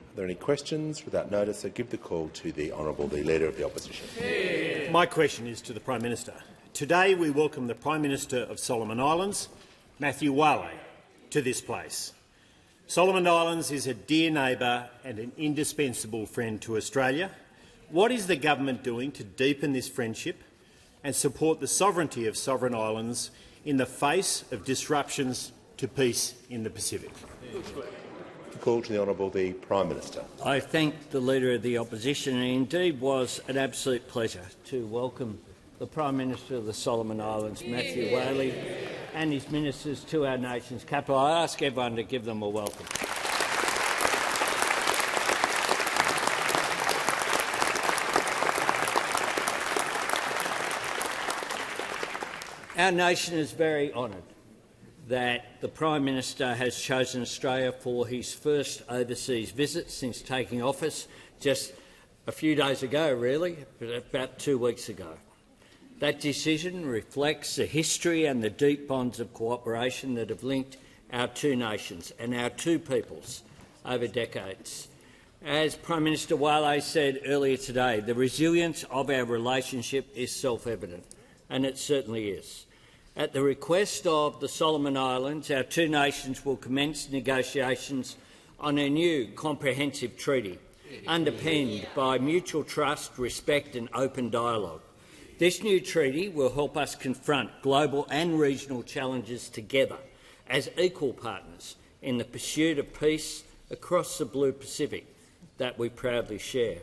Are there any questions? Without notice, I give the call to the Honourable the Leader of the Opposition. My question is to the Prime Minister. Today we welcome the Prime Minister of Solomon Islands, Matthew Whale, to this place. Solomon Islands is a dear neighbour and an indispensable friend to Australia. What is the government doing to deepen this friendship and support the sovereignty of sovereign islands in the face of disruptions to peace in the Pacific? The call to the Honourable the Prime Minister. I thank the Leader of the Opposition, and indeed was an absolute pleasure to welcome the Prime Minister of the Solomon Islands, Matthew Whale, and his ministers to our nation's capital. I ask everyone to give them a welcome. Our nation is very honoured that the Prime Minister has chosen Australia for his first overseas visit since taking office just a few days ago, really, but about 2 weeks ago. That decision reflects the history and the deep bonds of cooperation that have linked our two nations and our two peoples over decades. As Prime Minister Whale said earlier today, the resilience of our relationship is self-evident, and it certainly is. At the request of the Solomon Islands, our two nations will commence negotiations on a new comprehensive treaty, underpinned by mutual trust, respect and open dialogue. This new treaty will help us confront global and regional challenges together as equal partners in the pursuit of peace across the Blue Pacific that we proudly share.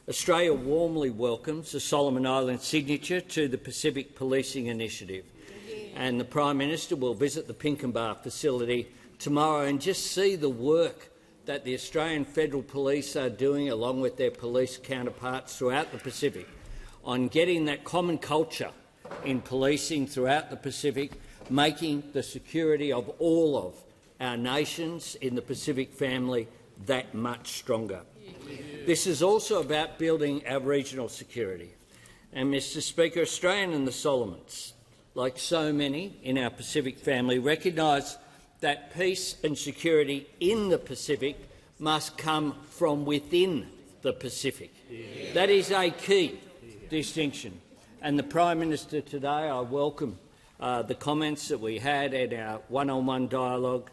Australia warmly welcomes the Solomon Islands signature to the Pacific Policing Initiative, and the Prime Minister will visit the Pinkenba facility tomorrow and just see the work that the Australian Federal Police are doing, along with their police counterparts throughout the Pacific, on getting that common culture in policing throughout the Pacific, making the security of all of our nations in the Pacific family that much stronger. This is also about building our regional security. And, Mr Speaker, Australia and the Solomons, like so many in our Pacific family, recognise that peace and security in the Pacific must come from within the Pacific. That is a key distinction. And the Prime Minister today, I welcome the comments that we had at our one-on-one dialogue,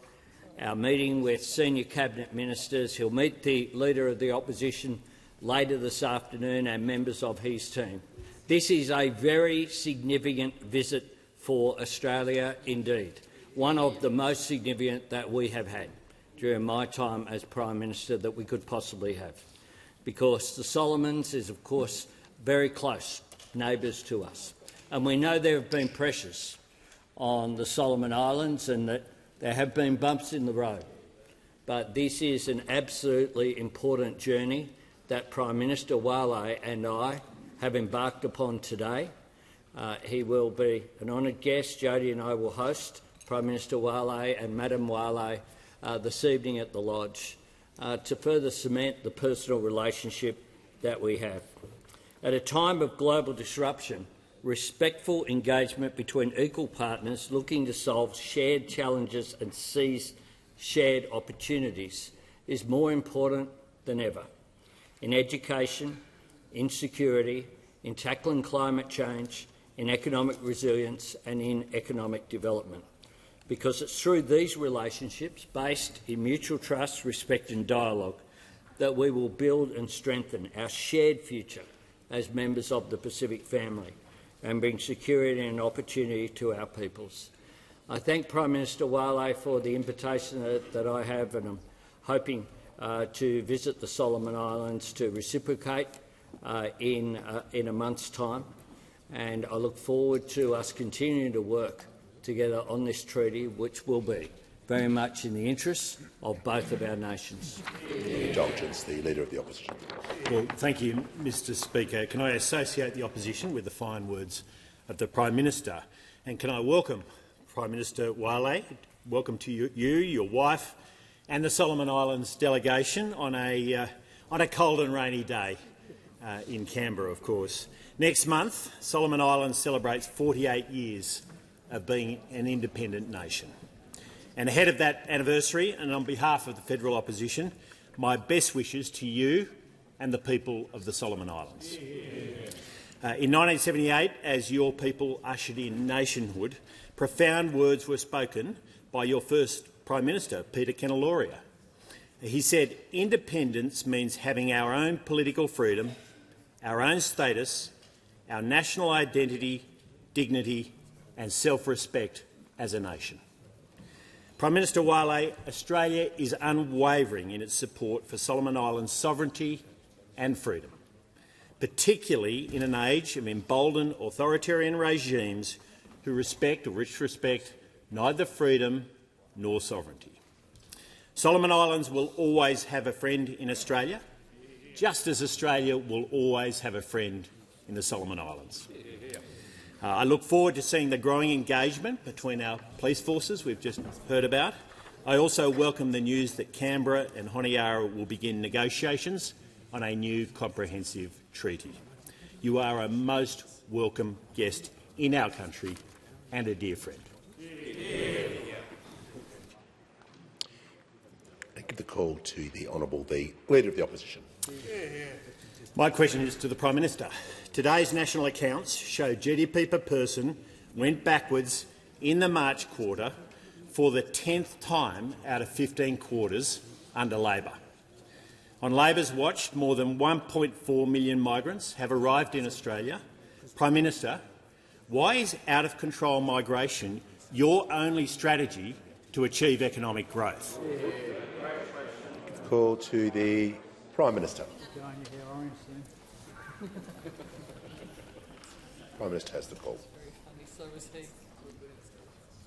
our meeting with senior Cabinet Ministers. He'll meet the Leader of the Opposition later this afternoon and members of his team. This is a very significant visit for Australia indeed, one of the most significant that we have had during my time as Prime Minister that we could possibly have, because the Solomons is, of course, very close neighbours to us. And we know there have been pressures on the Solomon Islands and that there have been bumps in the road. But this is an absolutely important journey that Prime Minister Whale and I have embarked upon today. He will be an honoured guest. Jodie and I will host Prime Minister Whale and Madam Whale this evening at the Lodge to further cement the personal relationship that we have. At a time of global disruption, respectful engagement between equal partners looking to solve shared challenges and seize shared opportunities is more important than ever. In education, in security, in tackling climate change, in economic resilience and in economic development. Because it's through these relationships, based in mutual trust, respect and dialogue, that we will build and strengthen our shared future as members of the Pacific family and bring security and opportunity to our peoples. I thank Prime Minister Whale for the invitation that I have, and I'm hoping to visit the Solomon Islands to reciprocate in a month's time. And I look forward to us continuing to work together on this treaty, which will be very much in the interests of both of our nations. Indulgence, the Leader of the Opposition. Well, thank you, Mr Speaker. Can I associate the opposition with the fine words of the Prime Minister? And can I welcome Prime Minister Whale, welcome to you, your wife and the Solomon Islands delegation on a cold and rainy day in Canberra, of course. Next month, Solomon Islands celebrates 48 years of being an independent nation. And ahead of that anniversary, and on behalf of the federal opposition, my best wishes to you and the people of the Solomon Islands. In 1978, as your people ushered in nationhood, profound words were spoken by your first Prime Minister, Peter Kenilorea. He said, "Independence means having our own political freedom, our own status, our national identity, dignity and self-respect as a nation." Prime Minister Wale, Australia is unwavering in its support for Solomon Islands' sovereignty and freedom, particularly in an age of emboldened authoritarian regimes who respect or disrespect neither freedom nor sovereignty. Solomon Islands will always have a friend in Australia, just as Australia will always have a friend in the Solomon Islands. I look forward to seeing the growing engagement between our police forces we've just heard about. I also welcome the news that Canberra and Honiara will begin negotiations on a new comprehensive treaty. You are a most welcome guest in our country and a dear friend. I give the call to the Honourable the Leader of the Opposition. My question is to the Prime Minister. Today's national accounts show GDP per person went backwards in the March quarter for the 10th time out of 15 quarters under Labor. On Labor's watch, more than 1.4 million migrants have arrived in Australia. Prime Minister, why is out-of-control migration your only strategy to achieve economic growth? Call to the Prime Minister. Prime Minister has the call.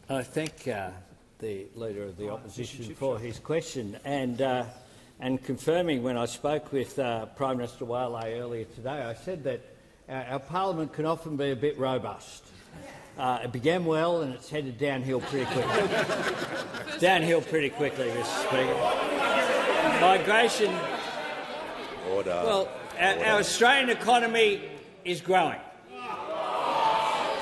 I thank the Leader of the Opposition for his question and confirming when I spoke with Prime Minister Wale earlier today, I said that our parliament can often be a bit robust. It began well and it's headed downhill pretty quickly. Mr Speaker. Migration. Order. Well, our Australian economy is growing.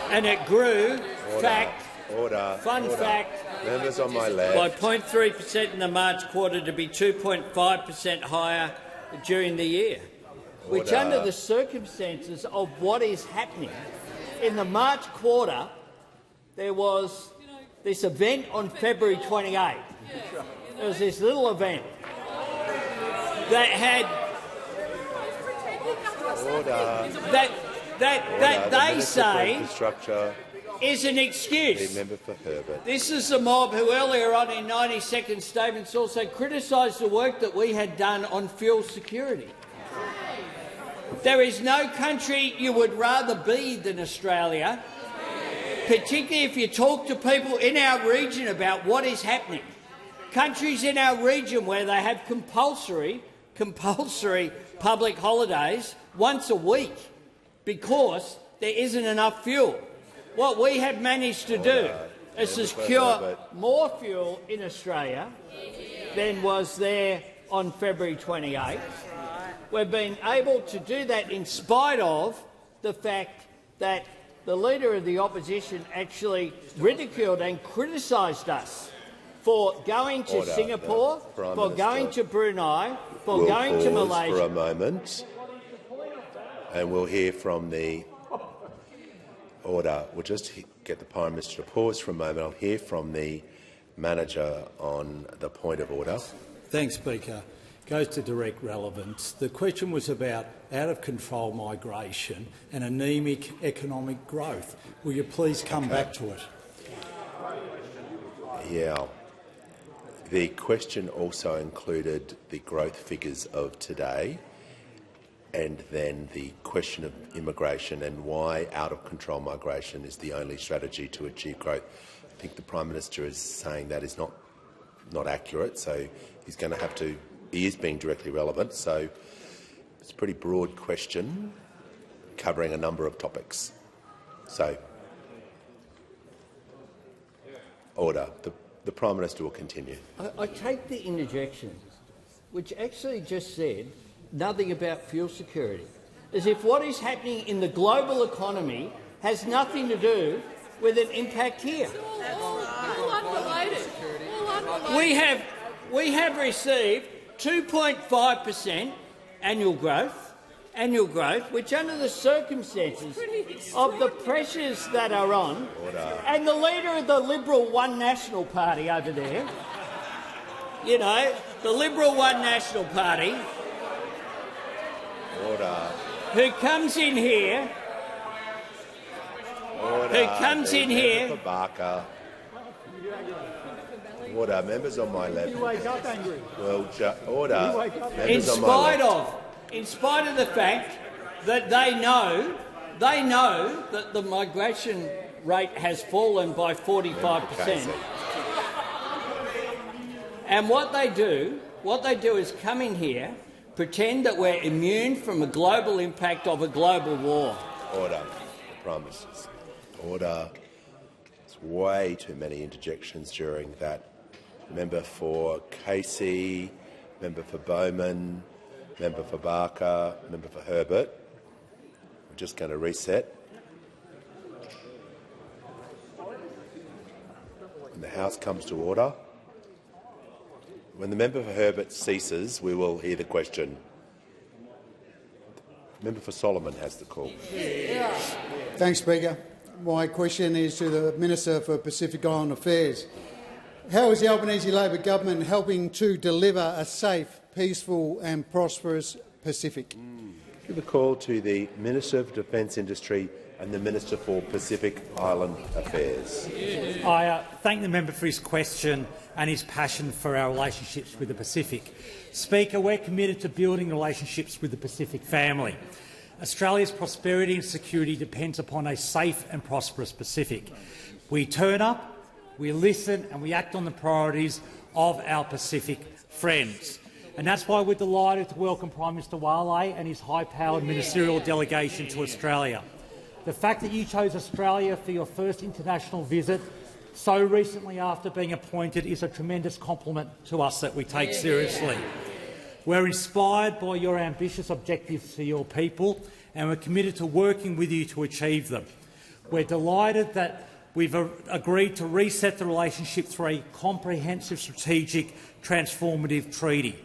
And it grew, fun fact, Members on my left. by 0.3% in the March quarter to be 2.5% higher during the year, which under the circumstances of what is happening, in the March quarter there was this event on February 28th. There was this little event that had that they say is an excuse. The member for Herbert. This is the mob who earlier on in 90-second statements also criticised the work that we had done on fuel security. There is no country you would rather be than Australia, particularly if you talk to people in our region about what is happening. Countries in our region where they have compulsory public holidays once a week because there isn't enough fuel. What we have managed to do is secure more fuel in Australia than was there on February 28th. We've been able to do that in spite of the fact that the Leader of the Opposition actually ridiculed and criticised us for going to Singapore, for going to Brunei, for going to Malaysia. For a moment, and we'll hear from the order. We'll just get the Prime Minister to pause for a moment. I'll hear from the manager on the point of order. Thanks, Speaker. Goes to direct relevance. The question was about out-of-control migration and anaemic economic growth. Will you please come back to it? Yeah. The question also included the growth figures of today and then the question of immigration and why out-of-control migration is the only strategy to achieve growth. I think the Prime Minister is saying that is not accurate, so he's going to have to. He is being directly relevant, so it's a pretty broad question covering a number of topics. So, order. The Prime Minister will continue. I take the interjection, which actually just said nothing about fuel security, as if what is happening in the global economy has nothing to do with an impact here. All unrelated. We have received 2.5% annual growth, which under the circumstances of the pressures that are on, and the leader of the Liberal One National Party over there, you know, the Liberal One National Party, who comes in here, Member for Barker. Order. Members on my left. You wake up angry. Well, order. in spite of the fact that they know that the migration rate has fallen by 45%. And what they do is come in here, pretend that we're immune from a global impact of a global war. Order. Promises. Order. There's way too many interjections during that. Member for Casey, member for Bowman, member for Barker, member for Herbert. We're just going to reset. When the House comes to order, when the member for Herbert ceases, we will hear the question. The member for Solomon has the call. Thanks, Speaker. My question is to the Minister for Pacific Island Affairs. How is the Albanese Labor government helping to deliver a safe, peaceful and prosperous Pacific? Give a call to the Minister for Defence Industry and the Minister for Pacific Island Affairs. I thank the member for his question and his passion for our relationships with the Pacific. Speaker, we're committed to building relationships with the Pacific family. Australia's prosperity and security depends upon a safe and prosperous Pacific. We turn up, we listen and we act on the priorities of our Pacific friends. And that's why we're delighted to welcome Prime Minister Wale and his high-powered ministerial delegation to Australia. The fact that you chose Australia for your first international visit so recently after being appointed is a tremendous compliment to us that we take seriously. We're inspired by your ambitious objectives for your people and we're committed to working with you to achieve them. We're delighted that we've agreed to reset the relationship through a comprehensive, strategic, transformative treaty.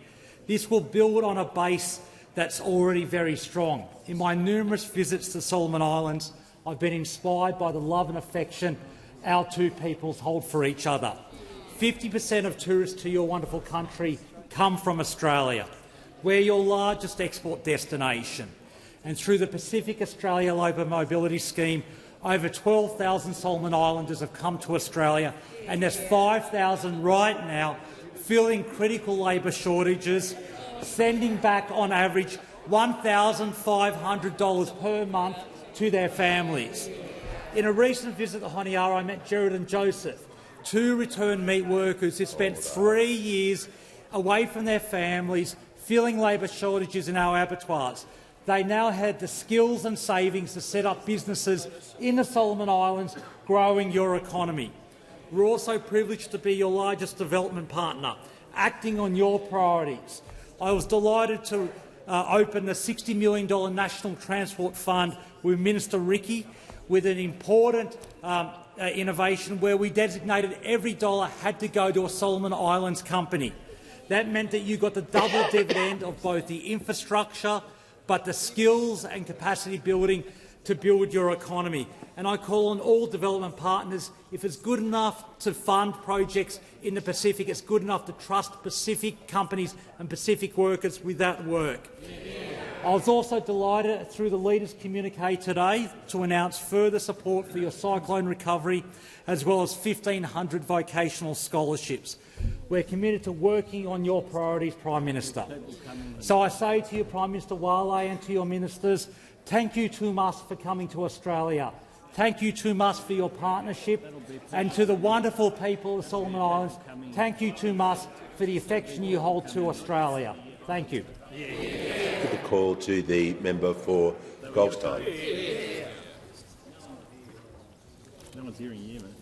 This will build on a base that's already very strong. In my numerous visits to Solomon Islands, I've been inspired by the love and affection our two peoples hold for each other. 50% of tourists to your wonderful country come from Australia. We're your largest export destination. And through the Pacific Australia Labour Mobility Scheme, over 12,000 Solomon Islanders have come to Australia, and there's 5,000 right now filling critical labour shortages, sending back on average $1,500 per month to their families. In a recent visit to Honiara, I met Gerard and Joseph, two returned meat workers who spent 3 years away from their families, filling labour shortages in our abattoirs. They now had the skills and savings to set up businesses in the Solomon Islands, growing your economy. We're also privileged to be your largest development partner, acting on your priorities. I was delighted to open the $60 million National Transport Fund with Minister Ricky, with an important innovation where we designated every dollar had to go to a Solomon Islands company. That meant that you got the double dividend of both the infrastructure but the skills and capacity building to build your economy. And I call on all development partners, if it's good enough to fund projects in the Pacific, it's good enough to trust Pacific companies and Pacific workers with that work. I was also delighted through the Leaders' communique today to announce further support for your cyclone recovery, as well as 1,500 vocational scholarships. We're committed to working on your priorities, Prime Minister. So I say to you, Prime Minister Wale, and to your ministers, thank you too much for coming to Australia. Thank you too much for your partnership. And to the wonderful people of the Solomon Islands, thank you too much for the affection you hold to Australia. Thank you. Give a call to the member for Goldstein. No one's hearing you, man.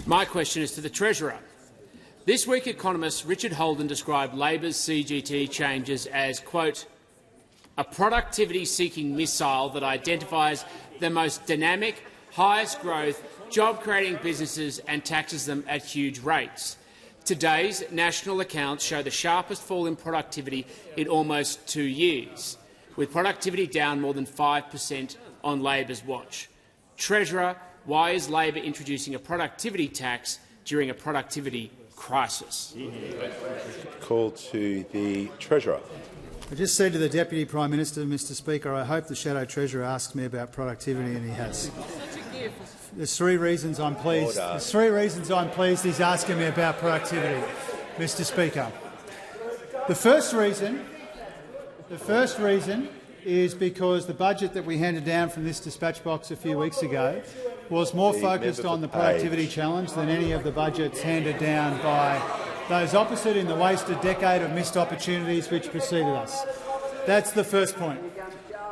My question is to the Treasurer. This week, economist Richard Holden described Labor's CGT changes as, quote, a productivity-seeking missile that identifies the most dynamic, highest growth, job-creating businesses and taxes them at huge rates. Today's national accounts show the sharpest fall in productivity in almost 2 years, with productivity down more than 5% on Labor's watch. Treasurer, why is Labor introducing a productivity tax during a productivity crisis? Call to the Treasurer. I just said to the Deputy Prime Minister, Mr Speaker, I hope the Shadow Treasurer asks me about productivity, and he has. There's three reasons I'm pleased. There's three reasons I'm pleased he's asking me about productivity, Mr Speaker. The first reason is because the budget that we handed down from this dispatch box a few weeks ago was more focused on the productivity challenge than any of the budgets handed down by those opposite in the wasted decade of missed opportunities which preceded us. That's the first point.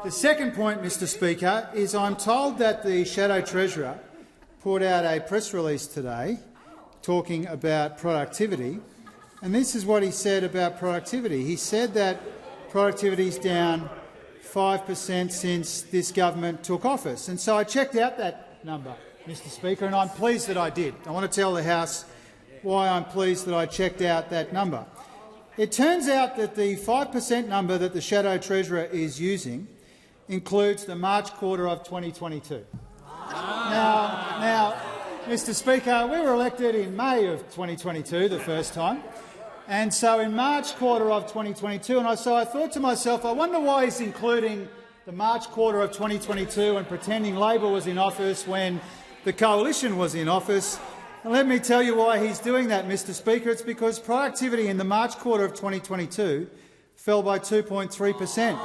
The second point, Mr Speaker, is I'm told that the Shadow Treasurer put out a press release today talking about productivity, and this is what he said about productivity. He said that productivity is down 5% since this government took office. And so I checked out that number, Mr Speaker, and I'm pleased that I did. I want to tell the House why I'm pleased that I checked out that number. It turns out that the 5% number that the Shadow Treasurer is using includes the March quarter of 2022. Now, Mr Speaker, we were elected in May of 2022 the first time, and so in March quarter of 2022, and so I thought to myself, I wonder why he's including the March quarter of 2022 and pretending Labor was in office when the coalition was in office. And let me tell you why he's doing that, Mr Speaker. It's because productivity in the March quarter of 2022 fell by 2.3%.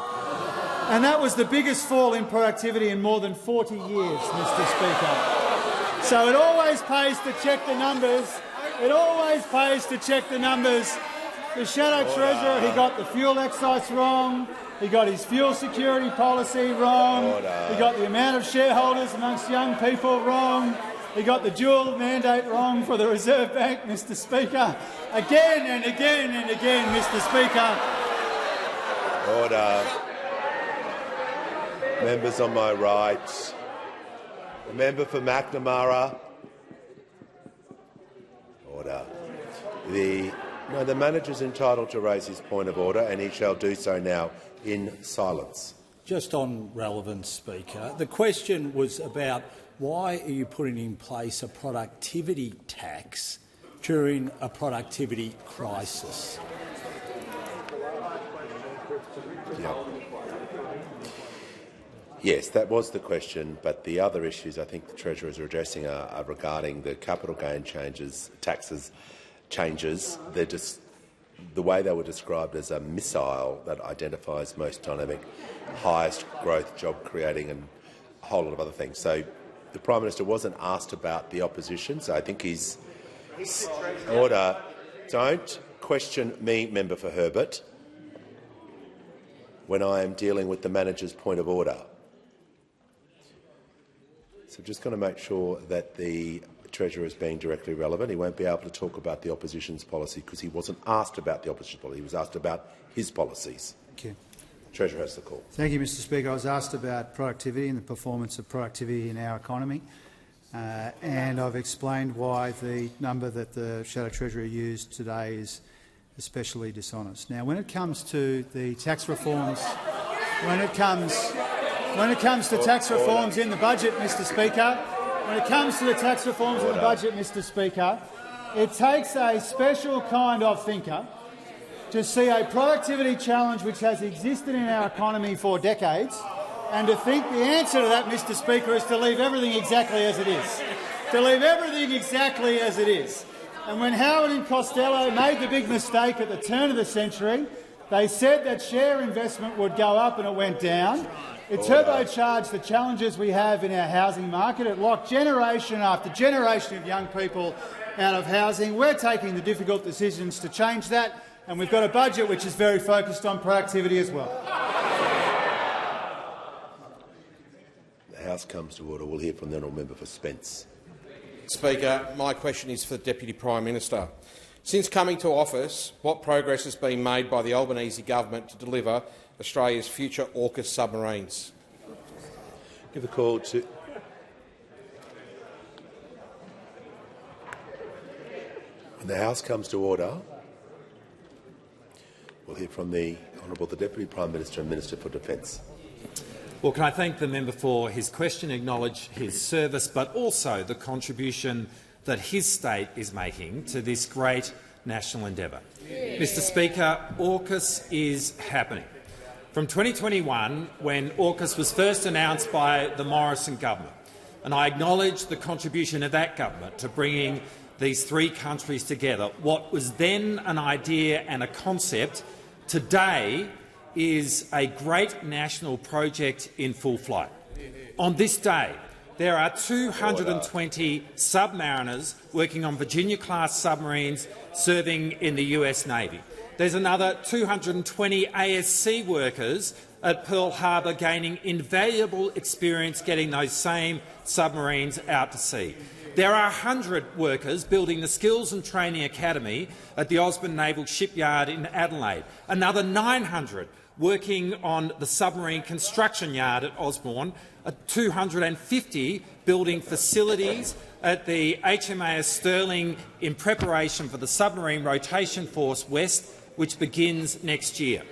And that was the biggest fall in productivity in more than 40 years, Mr Speaker. So it always pays to check the numbers. It always pays to check the numbers. The Shadow Treasurer, he got the fuel excise wrong. He got his fuel security policy wrong. He got the amount of shareholders amongst young people wrong. He got the dual mandate wrong for the Reserve Bank, Mr Speaker. Again and again and again, Mr Speaker. Order. Members on my right. The member for McNamara. Order. The manager is entitled to raise his point of order, and he shall do so now in silence. Just on relevance, Speaker, the question was about why are you putting in place a productivity tax during a productivity crisis? Yep. Yes, that was the question, but the other issues I think the Treasurers are addressing are regarding the capital gain taxes changes. They're just the way they were described as a missile that identifies most dynamic, highest growth, job creating and a whole lot of other things. So the Prime Minister wasn't asked about the opposition, so I think he's... Order. Don't question me, member for Herbert, when I am dealing with the manager's point of order. So I'm just going to make sure that the Treasurer is being directly relevant. He won't be able to talk about the opposition's policy because he wasn't asked about the opposition policy. He was asked about his policies. Thank you. Treasurer has the call. Thank you, Mr Speaker. I was asked about productivity and the performance of productivity in our economy, and I've explained why the number that the Shadow Treasurer used today is especially dishonest. Now, when it comes to the tax reforms, when it comes to tax reforms in the budget, Mr Speaker, when it comes to the tax reforms in the budget, Mr Speaker, it takes a special kind of thinker to see a productivity challenge which has existed in our economy for decades and to think the answer to that, Mr Speaker, is to leave everything exactly as it is. To leave everything exactly as it is. And when Howard and Costello made the big mistake at the turn of the century, they said that share investment would go up and it went down. It turbocharged the challenges we have in our housing market. It locked generation after generation of young people out of housing. We're taking the difficult decisions to change that, and we've got a budget which is very focused on productivity as well. The House comes to order. We'll hear from the honourable member for Spence. Speaker, my question is for the Deputy Prime Minister. Since coming to office, what progress has been made by the Albanese government to deliver Australia's future AUKUS submarines? Give a call to... When the House comes to order, we'll hear from the Honourable the Deputy Prime Minister and Minister for Defence. Well, can I thank the member for his question, acknowledge his service, but also the contribution that his state is making to this great national endeavour. Mr Speaker, AUKUS is happening. From 2021, when AUKUS was first announced by the Morrison government, and I acknowledge the contribution of that government to bringing these three countries together, what was then an idea and a concept, today is a great national project in full flight. On this day, there are 220 submariners working on Virginia-class submarines serving in the US Navy. There's another 220 ASC workers at Pearl Harbor gaining invaluable experience getting those same submarines out to sea. There are 100 workers building the Skills and Training Academy at the Osborne Naval Shipyard in Adelaide, another 900 working on the submarine construction yard at Osborne, 250 building facilities at the HMAS Stirling in preparation for the Submarine Rotation Force West, which begins next year.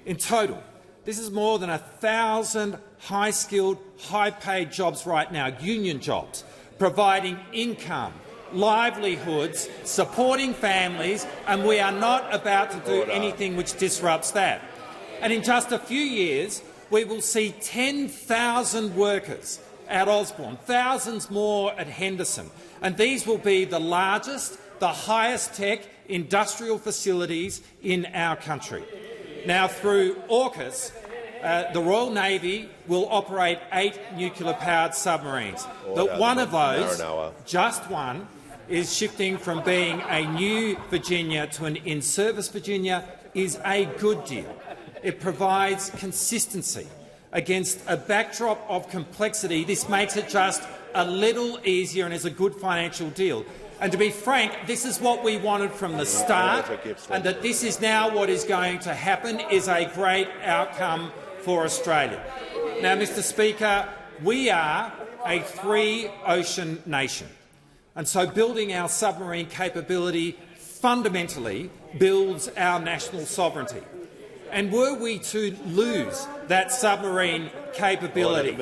In total, this is more than 1,000 high-skilled, high-paid jobs right now, union jobs, providing income, livelihoods, supporting families, and we are not about to do anything which disrupts that. And in just a few years, we will see 10,000 workers at Osborne, thousands more at Henderson, and these will be the largest, the highest-tech industrial facilities in our country. Now, through AUKUS, the Royal Navy will operate 8 nuclear-powered submarines. But one of those, just one, is shifting from being a new Virginia to an in-service Virginia is a good deal. It provides consistency. Against a backdrop of complexity, this makes it just a little easier and is a good financial deal. And to be frank, this is what we wanted from the start, and that this is now what is going to happen is a great outcome for Australia. Now, Mr Speaker, we are a three-ocean nation, and so building our submarine capability fundamentally builds our national sovereignty. And were we to lose that submarine capability,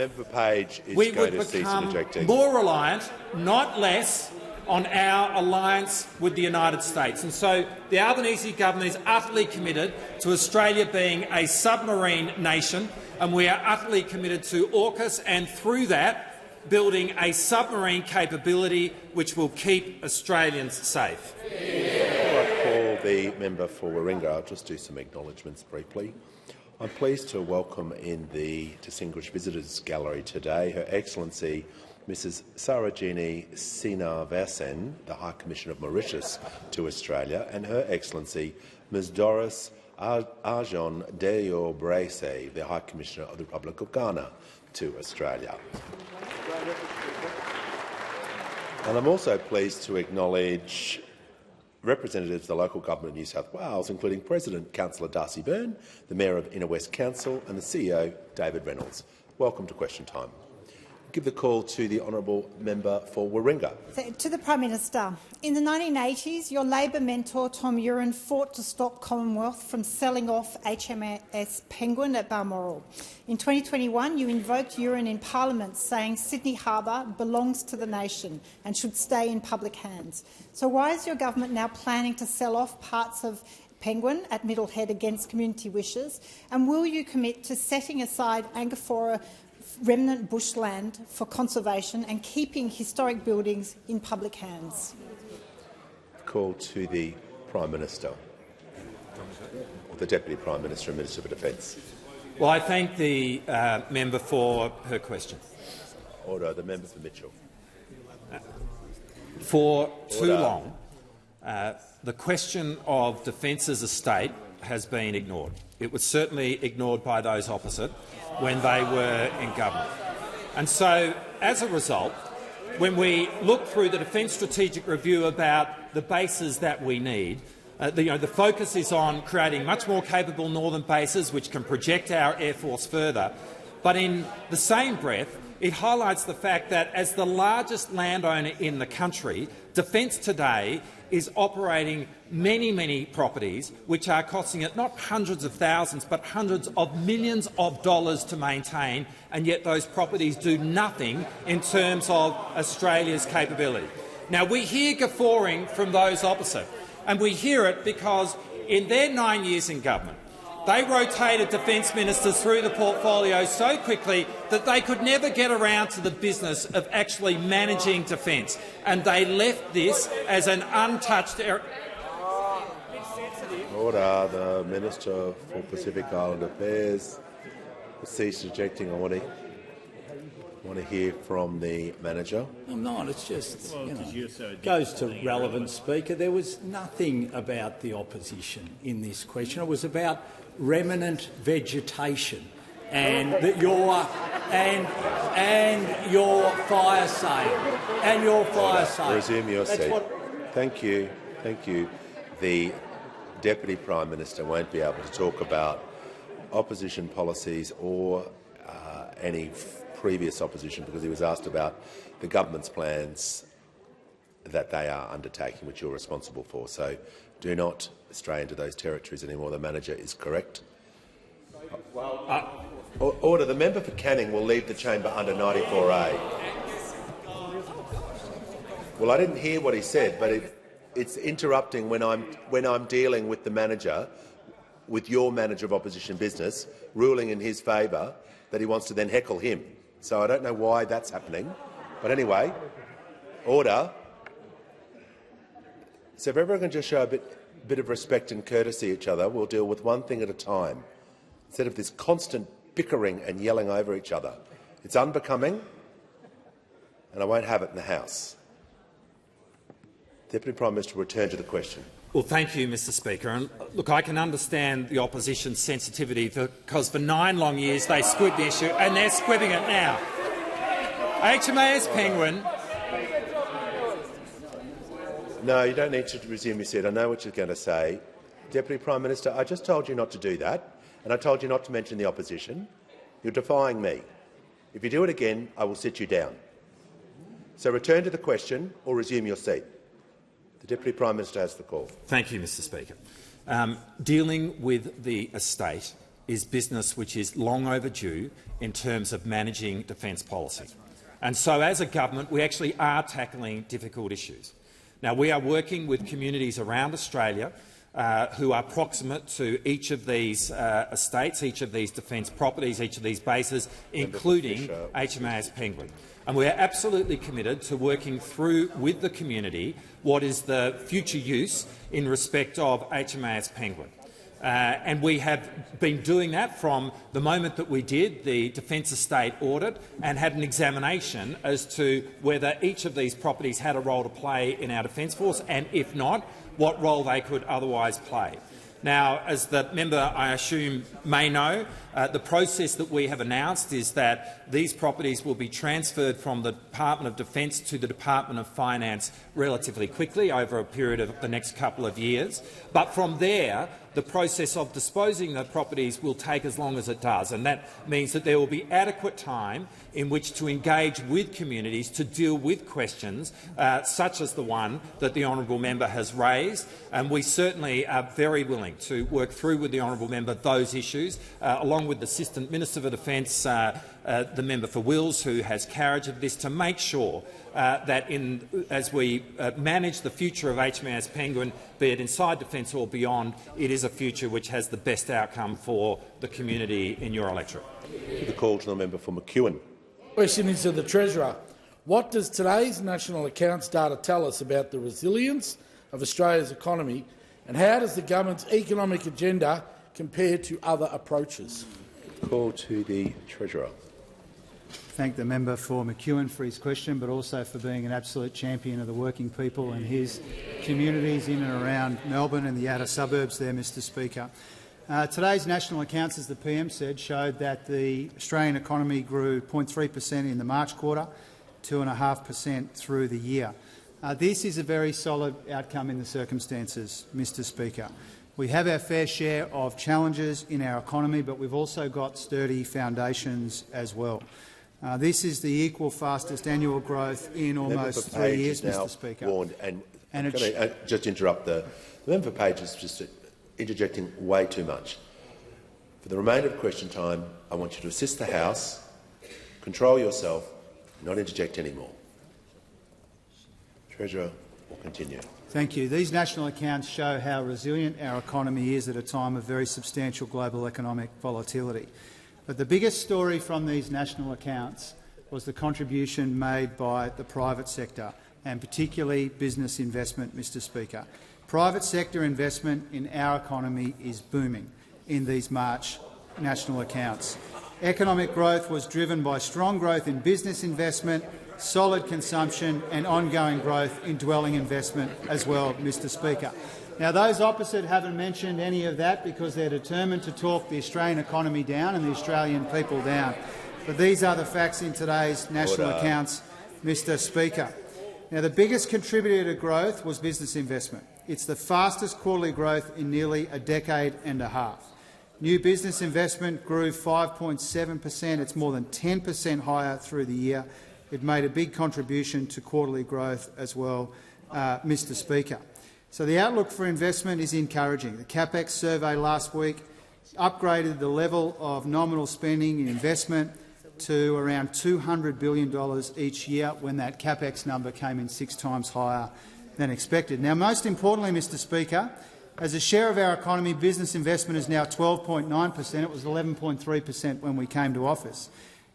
we would become more reliant, not less, on our alliance with the United States. And so the Albanese government is utterly committed to Australia being a submarine nation, and we are utterly committed to AUKUS and, through that, building a submarine capability which will keep Australians safe. Before I call the member for Warringah, I'll just do some acknowledgements briefly. I'm pleased to welcome in the Distinguished Visitors Gallery today Her Excellency Mrs Sarojini Srinivasan, the High Commissioner of Mauritius to Australia, and Her Excellency Ms Doris Arjon Deo Bracey, the High Commissioner of the Republic of Ghana to Australia. And I'm also pleased to acknowledge representatives of the local government of New South Wales, including President Councillor Darcy Byrne, the Mayor of Inner West Council and the CEO, David Reynolds. Welcome to Question Time. Give the call to the honourable member for Warringah. To the Prime Minister. In the 1980s, your Labor mentor Tom Uren fought to stop Commonwealth from selling off HMAS Penguin at Balmoral. In 2021, you invoked Uren in Parliament, saying Sydney Harbour belongs to the nation and should stay in public hands. So why is your government now planning to sell off parts of Penguin at Middlehead against community wishes? And will you commit to setting aside Angorphora remnant bushland for conservation and keeping historic buildings in public hands? Call to the Prime Minister, or the Deputy Prime Minister and Minister for Defence. Well, I thank the member for her question. Order. The member for Mitchell. For too long, the question of Defence's estate has been ignored. It was certainly ignored by those opposite when they were in government. And so, as a result, when we look through the Defence Strategic Review about the bases that we need, the focus is on creating much more capable northern bases which can project our Air Force further. But in the same breath, it highlights the fact that as the largest landowner in the country, Defence today is operating many properties which are costing it not hundreds of thousands but hundreds of millions of dollars to maintain, and yet those properties do nothing in terms of Australia's capability. Now, we hear guffawing from those opposite, and we hear it because in their 9 years in government, they rotated defence ministers through the portfolio so quickly that they could never get around to the business of actually managing defence, and they left this as an untouched area. Order. The Minister for Pacific Island Affairs will cease ejecting. I want to hear from the manager. I'm not. It's just, goes to relevant, Speaker. There was nothing about the opposition in this question. It was about remnant vegetation and your fire sale Resume your seat. Thank you. Thank you. The Deputy Prime Minister won't be able to talk about opposition policies or any previous opposition because he was asked about the government's plans that they are undertaking, which you're responsible for. So do not stray into those territories anymore. The manager is correct. Order. The member for Canning will leave the chamber under 94A. Well, I didn't hear what he said, but it's interrupting when I'm dealing with the manager, with your manager of opposition business, ruling in his favour that he wants to then heckle him. So I don't know why that's happening. But anyway, order. So if everyone can just show a bit of respect and courtesy each other, we'll deal with one thing at a time, instead of this constant bickering and yelling over each other. It's unbecoming, and I won't have it in the House. Deputy Prime Minister, return to the question. Well, thank you, Mr Speaker. And look, I can understand the opposition's sensitivity because for 9 long years they squibbed the issue, and they're squibbing it now. HMAS Penguin. No, you don't need to resume your seat. I know what you're going to say. Deputy Prime Minister, I just told you not to do that, and I told you not to mention the opposition. You're defying me. If you do it again, I will sit you down. So return to the question or resume your seat. The Deputy Prime Minister has the call. Thank you, Mr Speaker. Dealing with the estate is business which is long overdue in terms of managing defence policy. And so, as a government, we actually are tackling difficult issues. Now, we are working with communities around Australia who are proximate to each of these estates, each of these defence properties, each of these bases, including HMAS Penguin. And we are absolutely committed to working through with the community what is the future use in respect of HMAS Penguin. And we have been doing that from the moment that we did the Defence Estate audit and had an examination as to whether each of these properties had a role to play in our Defence Force, and if not, what role they could otherwise play. Now, as the member, I assume, may know, the process that we have announced is that these properties will be transferred from the Department of Defence to the Department of Finance relatively quickly over a period of the next couple of years. But from there, the process of disposing of the properties will take as long as it does, and that means that there will be adequate time in which to engage with communities to deal with questions such as the one that the honourable member has raised. And we certainly are very willing to work through with the honourable member those issues, along with the Assistant Minister for Defence, the member for Wills, who has carriage of this, to make sure that as we manage the future of HMAS Penguin, be it inside Defence or beyond, it is a future which has the best outcome for the community in your electorate. The call to the member for McEwen. Question is to the Treasurer. What does today's national accounts data tell us about the resilience of Australia's economy, and how does the government's economic agenda compare to other approaches? Call to the Treasurer. Thank the member for McEwen for his question, but also for being an absolute champion of the working people and his communities in and around Melbourne and the outer suburbs there, Mr Speaker. Today's national accounts, as the PM said, showed that the Australian economy grew 0.3% in the March quarter, 2.5% through the year. This is a very solid outcome in the circumstances, Mr Speaker. We have our fair share of challenges in our economy, but we've also got sturdy foundations as well. This is the equal fastest annual growth in almost 3 years, Mr Speaker. Warned, and And can I just interrupt the member for Page is just interjecting way too much. For the remainder of question time, I want you to assist the House, control yourself, not interject anymore. Treasurer will continue. Thank you. These national accounts show how resilient our economy is at a time of very substantial global economic volatility. But the biggest story from these national accounts was the contribution made by the private sector, and particularly business investment, Mr Speaker. Private sector investment in our economy is booming in these March national accounts. Economic growth was driven by strong growth in business investment, solid consumption and ongoing growth in dwelling investment as well, Mr Speaker. Now, those opposite haven't mentioned any of that because they're determined to talk the Australian economy down and the Australian people down. But these are the facts in today's national accounts, Mr Speaker. Now, the biggest contributor to growth was business investment. It's the fastest quarterly growth in nearly a decade and a half. New business investment grew 5.7%. It's more than 10% higher through the year. It made a big contribution to quarterly growth as well, Mr Speaker. So the outlook for investment is encouraging. The CapEx survey last week upgraded the level of nominal spending in investment to around $200 billion each year, when that CapEx number came in 6 times higher than expected. Now, most importantly, Mr Speaker, as a share of our economy, business investment is now 12.9%. It was 11.3% when we came to office.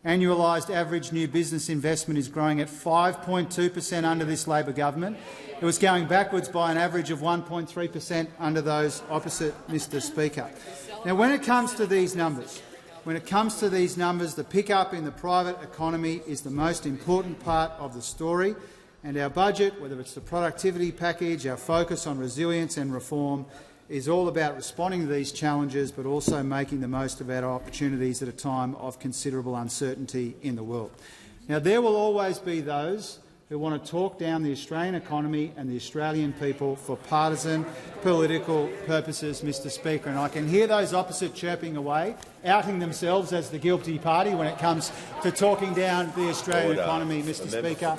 Annualised average new business investment is growing at 5.2% under this Labor government. It was going backwards by an average of 1.3% under those opposite, Mr Speaker. Now, when it comes to these numbers, the pickup in the private economy is the most important part of the story, and our budget, whether it's the productivity package, our focus on resilience and reform, is all about responding to these challenges but also making the most of our opportunities at a time of considerable uncertainty in the world. Now, there will always be those who want to talk down the Australian economy and the Australian people for partisan political purposes, Mr Speaker, and I can hear those opposite chirping away, outing themselves as the guilty party when it comes to talking down the Australian economy, Mr Speaker.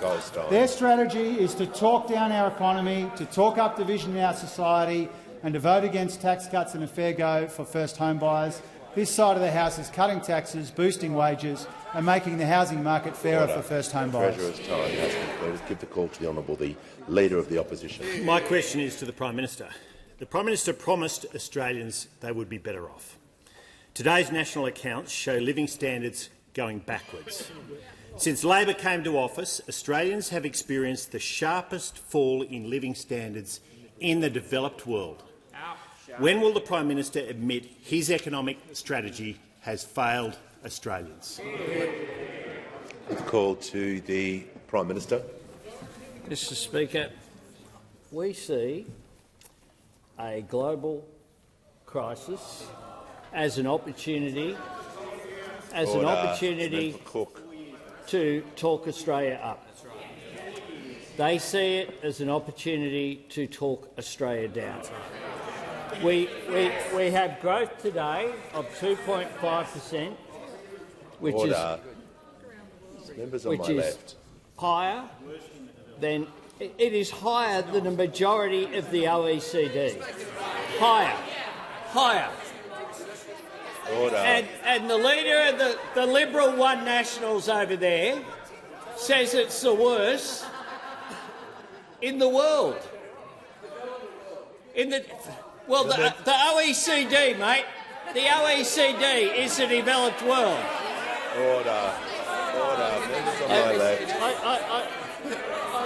Their strategy is to talk down our economy, to talk up division in our society and to vote against tax cuts and a fair go for first home buyers. This side of the House is cutting taxes, boosting wages and making the housing market fairer for first home buyers. Treasurer's time has concluded. Give the call to the Honourable the Leader of the Opposition. My question is to the Prime Minister. The Prime Minister promised Australians they would be better off. Today's national accounts show living standards going backwards. Since Labor came to office, Australians have experienced the sharpest fall in living standards in the developed world. When will the Prime Minister admit his economic strategy has failed Australians? The call to the Prime Minister. Mr Speaker, we see a global crisis as an opportunity, to talk Australia up. They see it as an opportunity to talk Australia down. We have growth today of 2.5%, which is higher than it is higher than the majority of the OECD. Higher. Order. And the leader of the Liberal One Nationals over there says it's the worst in the world. The OECD, mate. The OECD is the developed world. Order. Members on my left.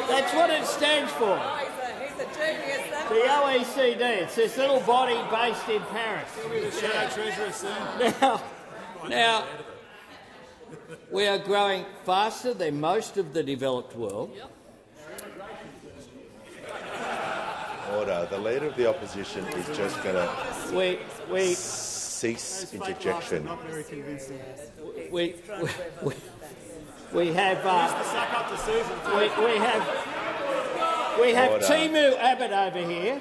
That's what it stands for. The OECD. It's this little body based in Paris. Now, we are growing faster than most of the developed world. Order. The Leader of the Opposition is just going to cease interjection. We have Timu Abbott over here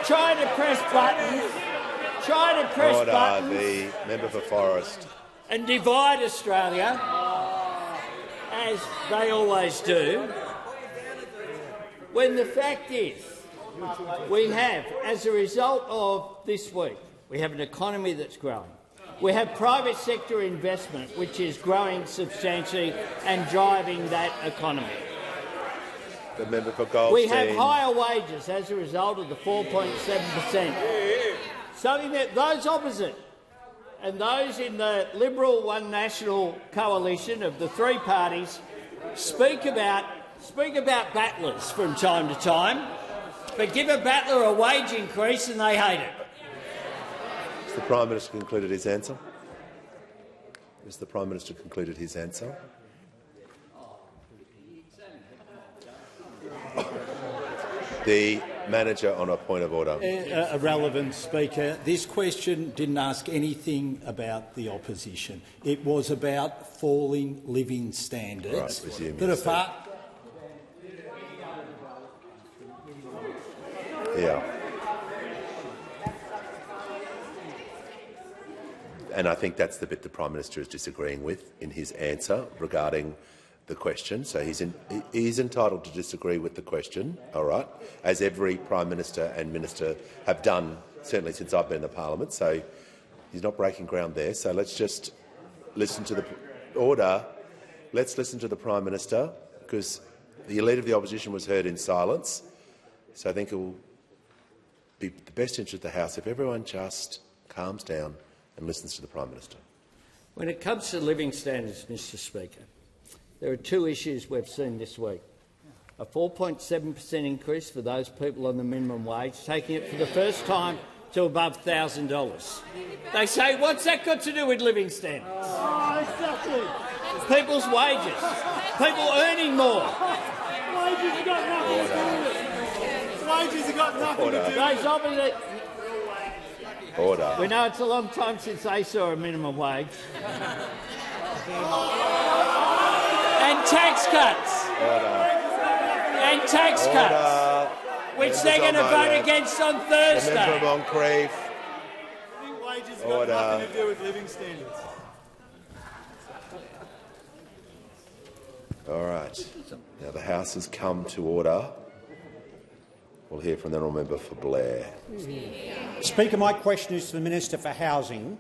trying to press buttons. The member for Forest. And divide Australia, as they always do. when the fact is we have, as a result of this week, we have an economy that's growing. We have private sector investment which is growing substantially and driving that economy. The member for Goldstein. We have higher wages as a result of the 4.7%. Something that those opposite and those in the Liberal One National coalition of the three parties speak about battlers from time to time, but give a battler a wage increase and they hate it. Has the Prime Minister concluded his answer? Has the Prime Minister concluded his answer? The manager on a point of order. Irrelevant, Speaker. This question didn't ask anything about the opposition. It was about falling living standards that are far. Yeah. And I think that's the bit the Prime Minister is disagreeing with in his answer regarding the question. So he's entitled to disagree with the question, all right, as every Prime Minister and Minister have done, certainly since I've been in the Parliament. So he's not breaking ground there. So let's just listen to the order. Let's listen to the Prime Minister, because the Leader of the Opposition was heard in silence. So I think it will be the best interest of the House if everyone just calms down and listens to the Prime Minister. When it comes to living standards, Mr Speaker, there are two issues we've seen this week. A 4.7% increase for those people on the minimum wage, taking it for the first time to above $1,000. They say, what's that got to do with living standards? Oh, exactly. People's wages. People earning more. Wages have got nothing to do with it. Wages have got nothing to do with it. Those opposite. Order. We know it's a long time since they saw a minimum wage. And tax cuts. And tax cuts, which they're going to vote against on Thursday. The member of Moncrieff. Wages have got nothing to do with living standards. All right. Now the House has come to order. We'll hear from the honourable member for Blair. Speaker, my question is to the Minister for Housing.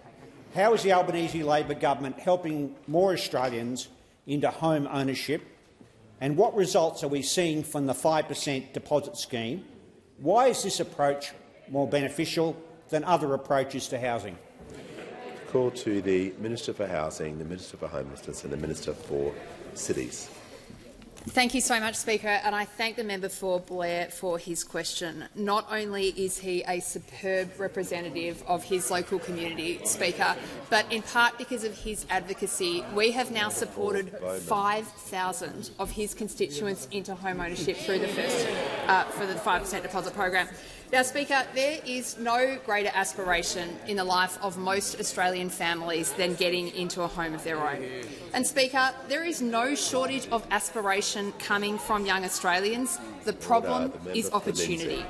How is the Albanese Labor government helping more Australians into home ownership, and what results are we seeing from the 5% deposit scheme? Why is this approach more beneficial than other approaches to housing? Call to the Minister for Housing, the Minister for Homelessness and the Minister for Cities. Thank you so much, Speaker, and I thank the member for Blair for his question. Not only is he a superb representative of his local community, Speaker, but in part because of his advocacy, we have now supported 5,000 of his constituents into home ownership through the for the 5% deposit program. Now, Speaker, there is no greater aspiration in the life of most Australian families than getting into a home of their own. And, Speaker, there is no shortage of aspiration coming from young Australians. The problem is opportunity.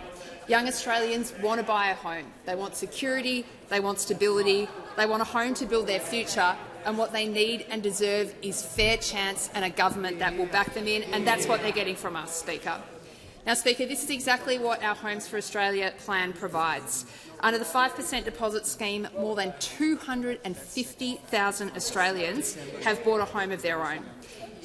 Young Australians want to buy a home. They want security, they want stability, they want a home to build their future, and what they need and deserve is fair chance and a government that will back them in, and that's what they're getting from us, Speaker. Now, Speaker, this is exactly what our Homes for Australia plan provides. Under the 5% deposit scheme, more than 250,000 Australians have bought a home of their own.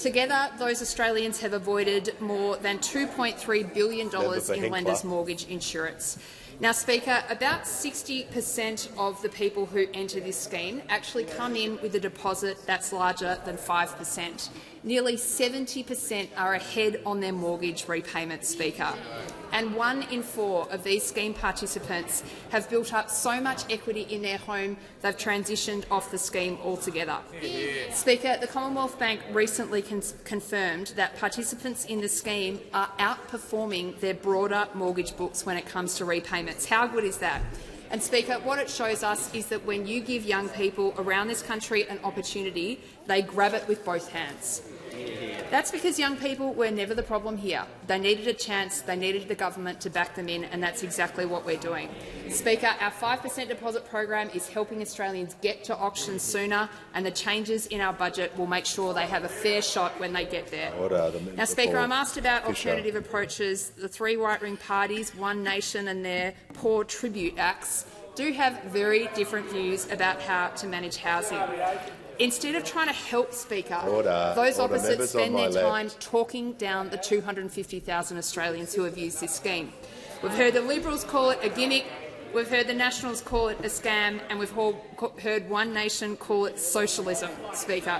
Together, those Australians have avoided more than $2.3 billion in lenders' mortgage insurance. Now, Speaker, about 60% of the people who enter this scheme actually come in with a deposit that's larger than 5%. Nearly 70% are ahead on their mortgage repayment, Speaker. And 1 in 4 of these scheme participants have built up so much equity in their home they've transitioned off the scheme altogether. Speaker, the Commonwealth Bank recently confirmed that participants in the scheme are outperforming their broader mortgage books when it comes to repayments. How good is that? And, Speaker, what it shows us is that when you give young people around this country an opportunity, they grab it with both hands. That's because young people were never the problem here. They needed a chance, they needed the government to back them in, and that's exactly what we're doing. Speaker, our 5% deposit program is helping Australians get to auctions sooner, and the changes in our budget will make sure they have a fair shot when they get there. Now, Speaker, I'm asked about alternative approaches. The three right-wing parties, One Nation and their poor tribute acts, do have very different views about how to manage housing. Instead of trying to help, Speaker, those opposite spend their time talking down the 250,000 Australians who have used this scheme. We've heard the Liberals call it a gimmick, we've heard the Nationals call it a scam, and we've heard One Nation call it socialism, Speaker.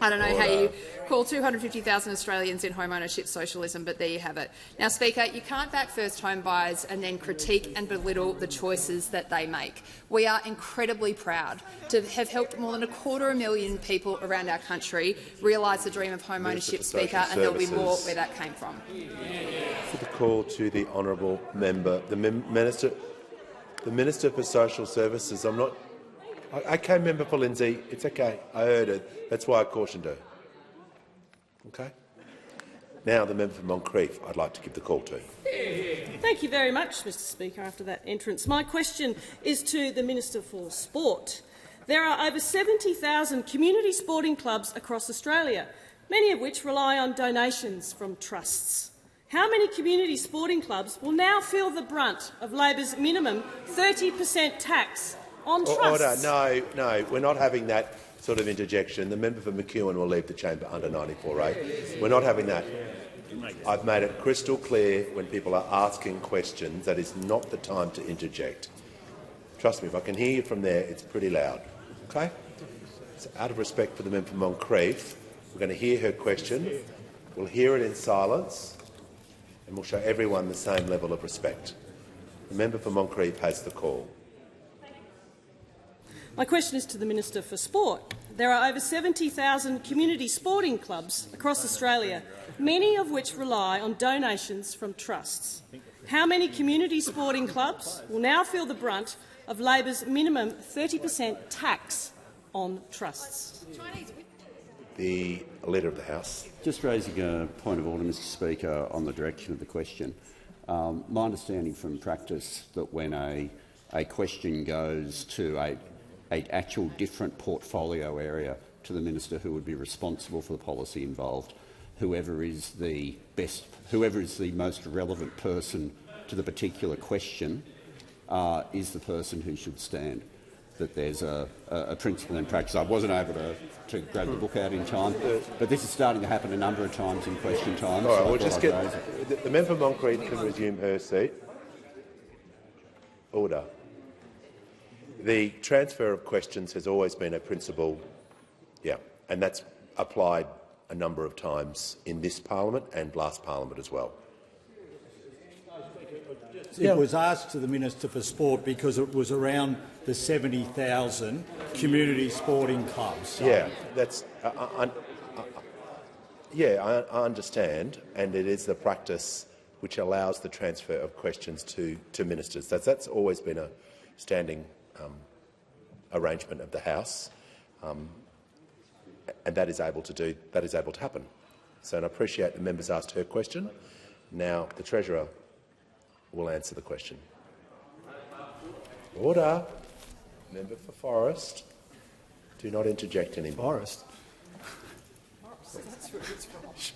I don't know how you call 250,000 Australians in home ownership socialism, but there you have it. Now, Speaker, you can't back first home buyers and then critique and belittle the choices that they make. We are incredibly proud to have helped more than 250,000 people around our country realise the dream of home ownership, Speaker, and there will be more where that came from. For the call to the honourable member, the Minister for Social Services. Okay, Member for Lindsay, it's okay. I heard it. That's why I cautioned her. Okay. Now the member for Moncrieff I'd like to give the call to. Thank you very much, Mr Speaker, after that entrance. My question is to the Minister for Sport. There are over 70,000 community sporting clubs across Australia, many of which rely on donations from trusts. How many community sporting clubs will now feel the brunt of Labor's minimum 30% tax on trusts? Order. No, we're not having that sort of interjection. The member for McEwen will leave the chamber under 94A. We're not having that. I've made it crystal clear when people are asking questions that is not the time to interject. Trust me, if I can hear you from there, it's pretty loud. Okay? So out of respect for the member for Moncrieff, we're going to hear her question. We'll hear it in silence, and we'll show everyone the same level of respect. The member for Moncrieff has the call. My question is to the Minister for Sport. There are over 70,000 community sporting clubs across Australia, many of which rely on donations from trusts. How many community sporting clubs will now feel the brunt of Labor's minimum 30% tax on trusts? The Leader of the House. Just raising a point of order, Mr Speaker, on the direction of the question. My understanding from practice that when a question goes to an actual different portfolio area to the minister who would be responsible for the policy involved, whoever is the most relevant person to the particular question is the person who should stand. That there's a principle in practice. I wasn't able to grab the book out in time, but this is starting to happen a number of times in question time. All right, we'll just get the member for Moncrieff can resume her seat. Order. The transfer of questions has always been a principle, and that's applied a number of times in this parliament and last parliament as well. It was asked to the Minister for Sport because it was around the 70,000 community sporting clubs. So. Yeah, that's. I understand, and it is the practice which allows the transfer of questions to ministers. That's always been a standing arrangement of the House, and that is able to happen. So, and I appreciate the members asked her question. Now the Treasurer will answer the question. Order. Member for Forrest. Do not interject anymore. Forrest.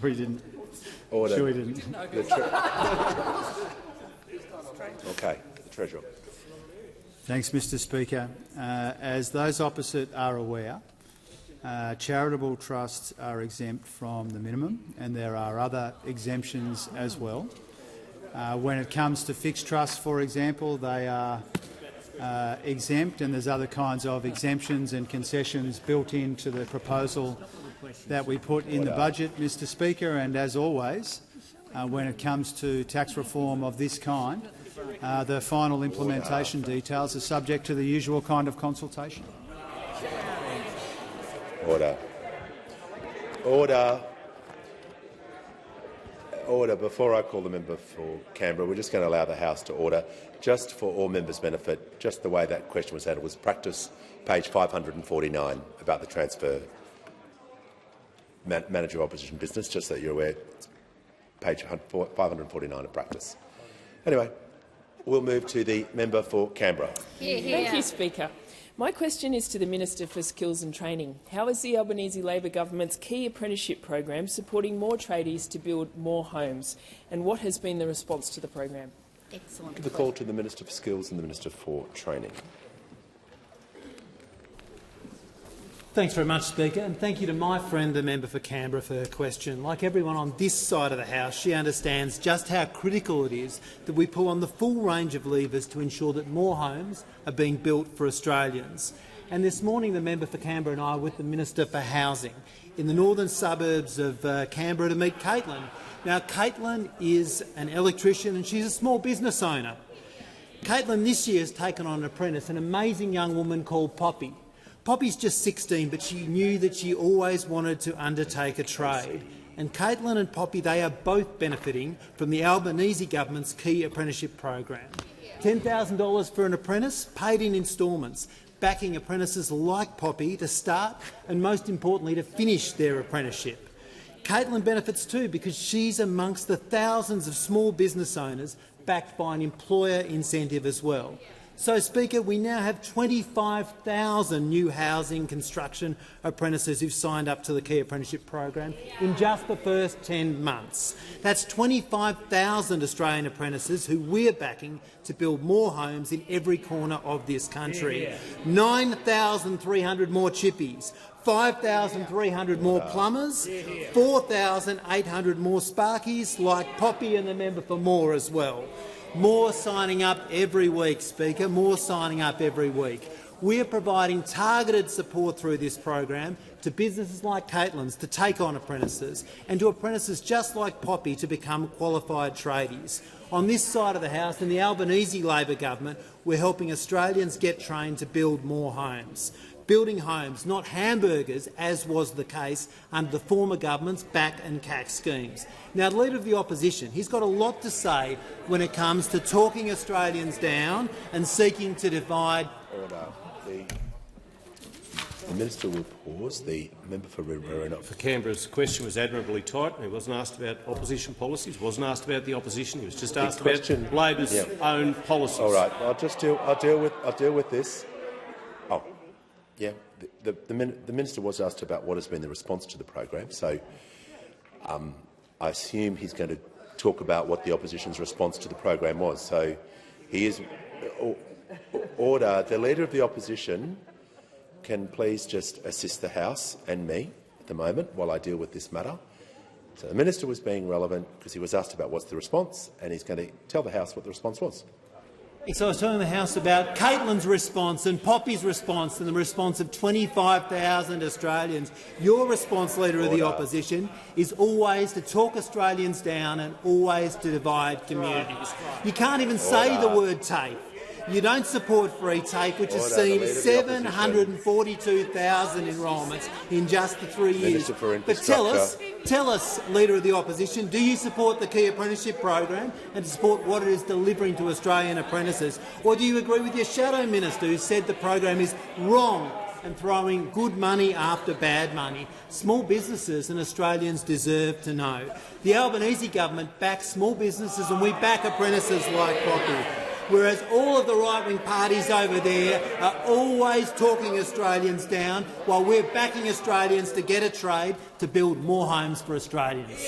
We didn't. Order. Sure we didn't. Okay. The Treasurer. Thanks, Mr Speaker. As those opposite are aware, charitable trusts are exempt from the minimum, and there are other exemptions as well. When it comes to fixed trusts, for example, they are exempt, and there's other kinds of exemptions and concessions built into the proposal that we put in the budget, Mr Speaker. And as always, when it comes to tax reform of this kind, the final implementation details are subject to the usual kind of consultation. Order. Order. Order. Before I call the member for Canberra, we're just going to allow the House to order. Just for all members' benefit, just the way that question was handled was practice, page 549, about the transfer. Manager of Opposition Business, just so you're aware, page 549 of practice. Anyway, we'll move to the member for Canberra. Thank you, Speaker. My question is to the Minister for Skills and Training. How is the Albanese Labor government's key apprenticeship program supporting more tradies to build more homes? And what has been the response to the program? Excellent. Give the call to the Minister for Skills and the Minister for Training. Thanks very much, Speaker, and thank you to my friend, the member for Canberra, for her question. Like everyone on this side of the House, she understands just how critical it is that we pull on the full range of levers to ensure that more homes are being built for Australians. And this morning, the member for Canberra and I were with the Minister for Housing in the northern suburbs of Canberra to meet Caitlin. Now, Caitlin is an electrician and she's a small business owner. Caitlin this year has taken on an apprentice, an amazing young woman called Poppy. Poppy's just 16, but she knew that she always wanted to undertake a trade. And Caitlin and Poppy, they are both benefiting from the Albanese government's key apprenticeship program. $10,000 for an apprentice, paid in instalments, backing apprentices like Poppy to start and, most importantly, to finish their apprenticeship. Caitlin benefits too because she's amongst the thousands of small business owners backed by an employer incentive as well. So, Speaker, we now have 25,000 new housing construction apprentices who've signed up to the Key Apprenticeship program in just the first 10 months. That's 25,000 Australian apprentices who we're backing to build more homes in every corner of this country. 9,300 more chippies, 5,300 more plumbers, 4,800 more sparkies like Poppy and the member for Moore as well. More signing up every week, Speaker, more signing up every week. We are providing targeted support through this program to businesses like Caitlin's to take on apprentices and to apprentices just like Poppy to become qualified tradies. On this side of the House, in the Albanese Labor government, we're helping Australians get trained to build more homes. Building homes, not hamburgers, as was the case under the former government's back and CAC schemes. Now, the Leader of the Opposition, he's got a lot to say when it comes to talking Australians down and seeking to divide. Order. The Minister will pause. The member for Riverina. For Canberra's question was admirably tight. He wasn't asked about opposition policies. Wasn't asked about the opposition. He was just asked about Labor's own policies. All right. I'll deal with this. Oh, yeah. The Minister was asked about what has been the response to the program. So I assume he's going to talk about what the opposition's response to the program was. So he is. Order. The Leader of the Opposition can please just assist the House and me at the moment while I deal with this matter. So the Minister was being relevant because he was asked about what's the response, and he's going to tell the House what the response was. So I was telling the House about Caitlin's response and Poppy's response and the response of 25,000 Australians. Your response, Leader of the Opposition, is always to talk Australians down and always to divide communities. You can't even say the word TAFE. You don't support free TAFE, which has seen 742,000 enrolments in just the 3 years. But tell us, Leader of the Opposition, do you support the Key Apprenticeship program and to support what it is delivering to Australian apprentices? Or do you agree with your Shadow Minister who said the program is wrong and throwing good money after bad money? Small businesses and Australians deserve to know. The Albanese government backs small businesses and we back apprentices like Poppy, whereas all of the right-wing parties over there are always talking Australians down while we're backing Australians to get a trade to build more homes for Australians.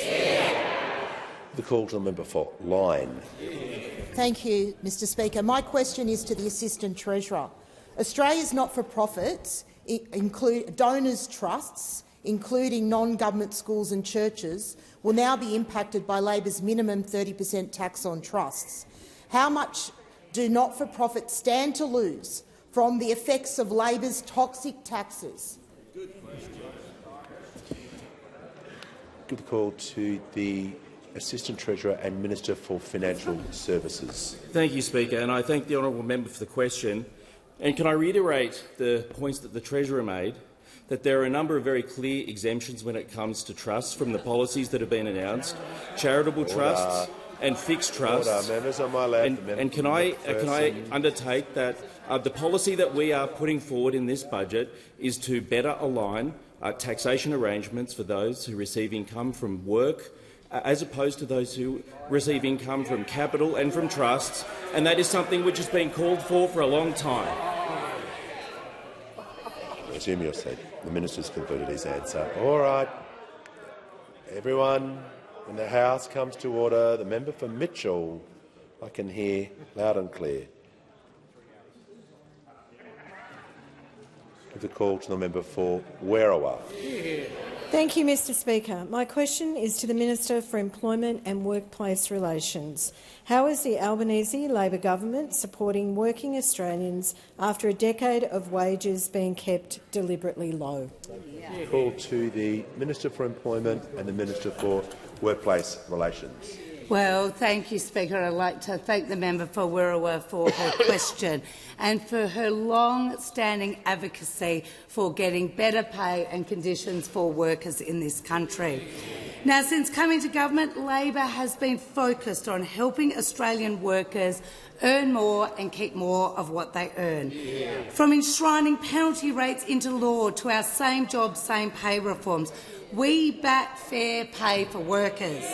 The call to the member for Lyne. Thank you, Mr Speaker. My question is to the Assistant Treasurer. Australia's not-for-profits include donors' trusts, including non-government schools and churches, will now be impacted by Labor's minimum 30% tax on trusts. How much do not-for-profits stand to lose from the effects of Labor's toxic taxes? Give the call to the Assistant Treasurer and Minister for Financial Services. Thank you, Speaker, and I thank the honourable member for the question. And can I reiterate the points that the Treasurer made, that there are a number of very clear exemptions when it comes to trusts from the policies that have been announced, charitable trusts and fixed trusts. Members on my left. And can I undertake that the policy that we are putting forward in this budget is to better align taxation arrangements for those who receive income from work, as opposed to those who receive income from capital and from trusts, and that is something which has been called for a long time. Resume your seat. The minister's concluded his answer. All right. Everyone in the House comes to order. The member for Mitchell, I can hear loud and clear. Give the call to the member for Werriwa. Thank you, Mr Speaker. My question is to the Minister for Employment and Workplace Relations. How is the Albanese Labor government supporting working Australians after a decade of wages being kept deliberately low? Call to the Minister for Employment and the Minister for Workplace Relations. Well, thank you, Speaker. I'd like to thank the member for Werriwa for her question and for her long-standing advocacy for getting better pay and conditions for workers in this country. Now, since coming to government, Labor has been focused on helping Australian workers earn more and keep more of what they earn. From enshrining penalty rates into law to our same job, same pay reforms, we back fair pay for workers.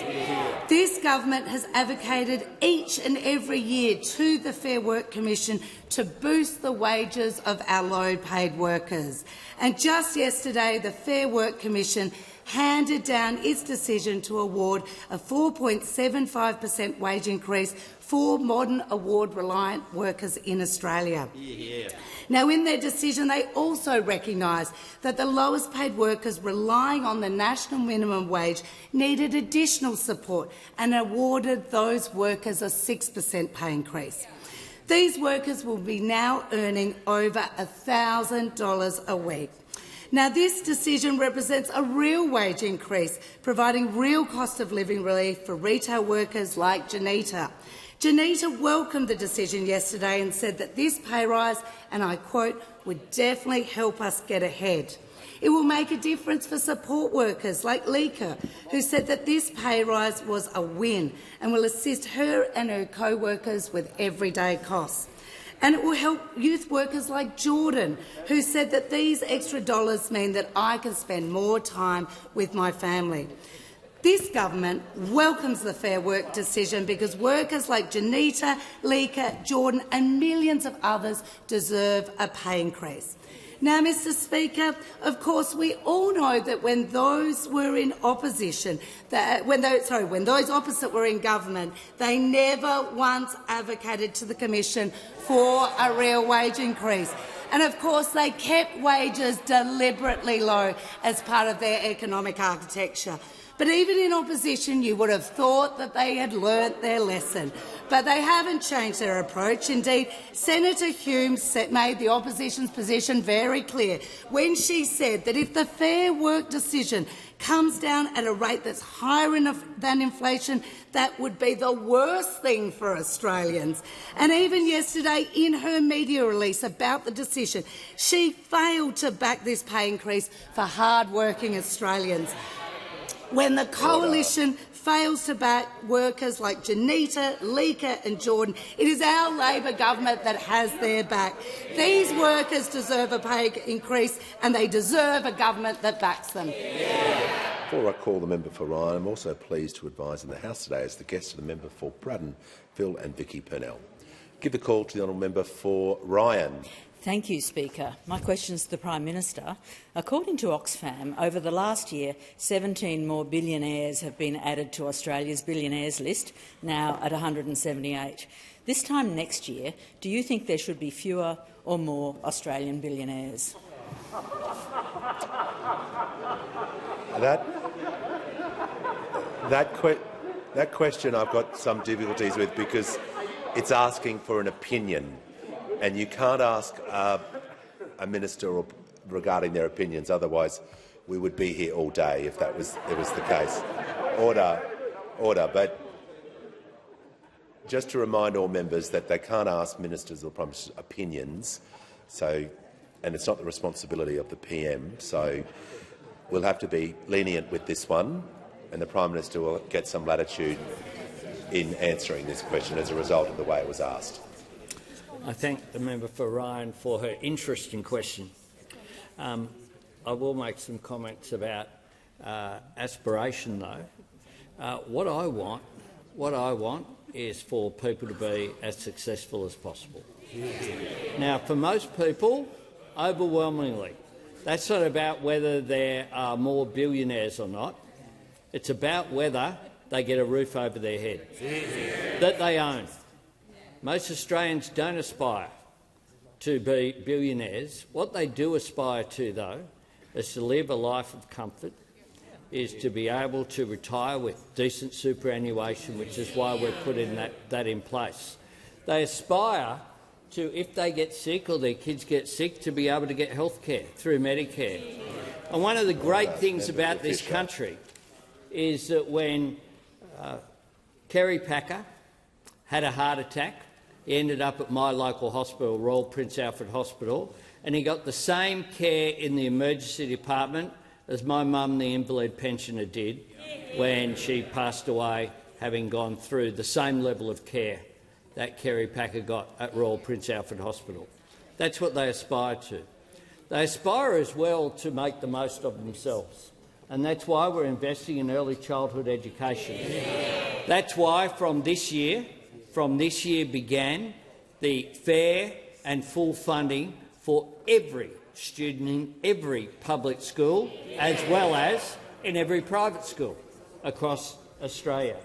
This government has advocated each and every year to the Fair Work Commission to boost the wages of our low-paid workers. And just yesterday, the Fair Work Commission handed down its decision to award a 4.75% wage increase for modern award-reliant workers in Australia. Now, in their decision, they also recognised that the lowest-paid workers relying on the national minimum wage needed additional support and awarded those workers a 6% pay increase. These workers will be now earning over $1,000 a week. Now, this decision represents a real wage increase, providing real cost of living relief for retail workers like Janita. Janita welcomed the decision yesterday and said that this pay rise, and I quote, would definitely help us get ahead. It will make a difference for support workers like Lika, who said that this pay rise was a win and will assist her and her co-workers with everyday costs. And it will help youth workers like Jordan, who said that these extra dollars mean that I can spend more time with my family. This government welcomes the Fair Work decision because workers like Janita, Lika, Jordan and millions of others deserve a pay increase. Now, Mr Speaker, of course, we all know that when those were in opposition, when those opposite were in government, they never once advocated to the Commission for a real wage increase. And, of course, they kept wages deliberately low as part of their economic architecture. But even in opposition, you would have thought that they had learnt their lesson. But they haven't changed their approach. Indeed, Senator Hume made the opposition's position very clear when she said that if the Fair Work decision comes down at a rate that's higher than inflation, that would be the worst thing for Australians. And even yesterday, in her media release about the decision, she failed to back this pay increase for hard-working Australians. When the coalition fails to back workers like Janita, Lika and Jordan, it is our Labor government that has their back. These workers deserve a pay increase and they deserve a government that backs them. Before I call the member for Ryan, I'm also pleased to advise in the House today as the guest of the member for Braddon, Phil and Vicky Purnell. Give the call to the honourable member for Ryan. Thank you, Speaker. My question is to the Prime Minister. According to Oxfam, over the last year, 17 more billionaires have been added to Australia's billionaires list, now at 178. This time next year, do you think there should be fewer or more Australian billionaires? That question I've got some difficulties with because it's asking for an opinion. And you can't ask a minister regarding their opinions, otherwise we would be here all day if that was the case. Order. But just to remind all members that they can't ask ministers or prime ministers opinions, and it's not the responsibility of the PM, so we'll have to be lenient with this one, and the Prime Minister will get some latitude in answering this question as a result of the way it was asked. I thank the member for Ryan for her interesting question. I will make some comments about aspiration, though. What I want is for people to be as successful as possible. Now, for most people, overwhelmingly, that's not about whether there are more billionaires or not. It's about whether they get a roof over their head that they own. Most Australians don't aspire to be billionaires. What they do aspire to, though, is to live a life of comfort, is to be able to retire with decent superannuation, which is why we're putting that in place. They aspire to, if they get sick or their kids get sick, to be able to get health care through Medicare. And one of the great things about this country is that when Kerry Packer had a heart attack, he ended up at my local hospital, Royal Prince Alfred Hospital, and he got the same care in the emergency department as my mum, the invalid pensioner, did when she passed away, having gone through the same level of care that Kerry Packer got at Royal Prince Alfred Hospital. That's what they aspire to. They aspire as well to make the most of themselves, and that's why we're investing in early childhood education. That's why from this year began the fair and full funding for every student in every public school, as well as in every private school across Australia.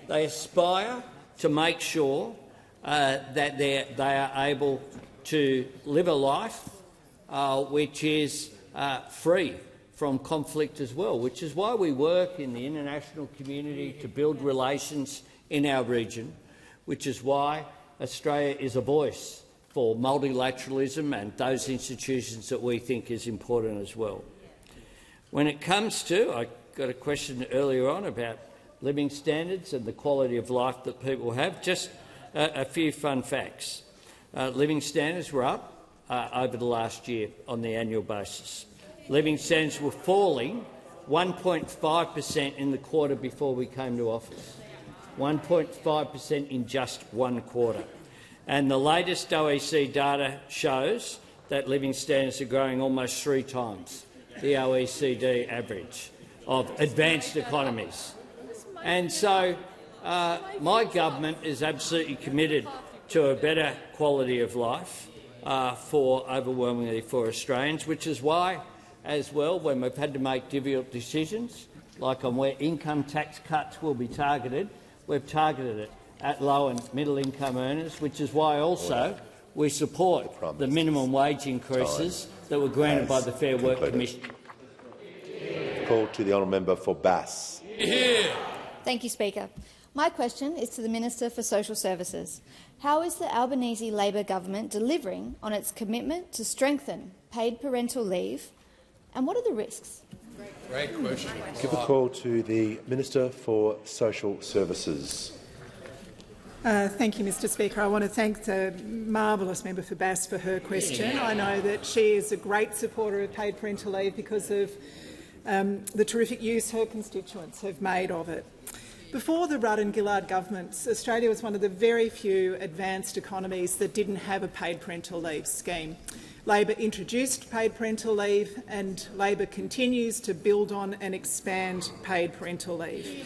They aspire to make sure that they are able to live a life which is free from conflict as well, which is why we work in the international community to build relations in our region, which is why Australia is a voice for multilateralism and those institutions that we think is important as well. When it comes to, I got a question earlier on about living standards and the quality of life that people have, just a few fun facts. Living standards were up over the last year on the annual basis. Living standards were falling 1.5% in the quarter before we came to office. 1.5% in just one quarter. And the latest OECD data shows that living standards are growing almost 3 times the OECD average of advanced economies. And so my government is absolutely committed to a better quality of life overwhelmingly for Australians, which is why, as well, when we've had to make difficult decisions, like on where income tax cuts will be targeted, we've targeted it at low and middle income earners, which is why also we support the minimum wage increases that were granted by the Fair Work Commission. Call to the honourable member for Bass. Thank you, Speaker. My question is to the Minister for Social Services. How is the Albanese Labor government delivering on its commitment to strengthen paid parental leave, and what are the risks? Great question. Give a call to the Minister for Social Services. Thank you, Mr Speaker. I want to thank the marvellous member for Bass for her question. I know that she is a great supporter of paid parental leave because of the terrific use her constituents have made of it. Before the Rudd and Gillard governments, Australia was one of the very few advanced economies that didn't have a paid parental leave scheme. Labor introduced paid parental leave, and Labor continues to build on and expand paid parental leave.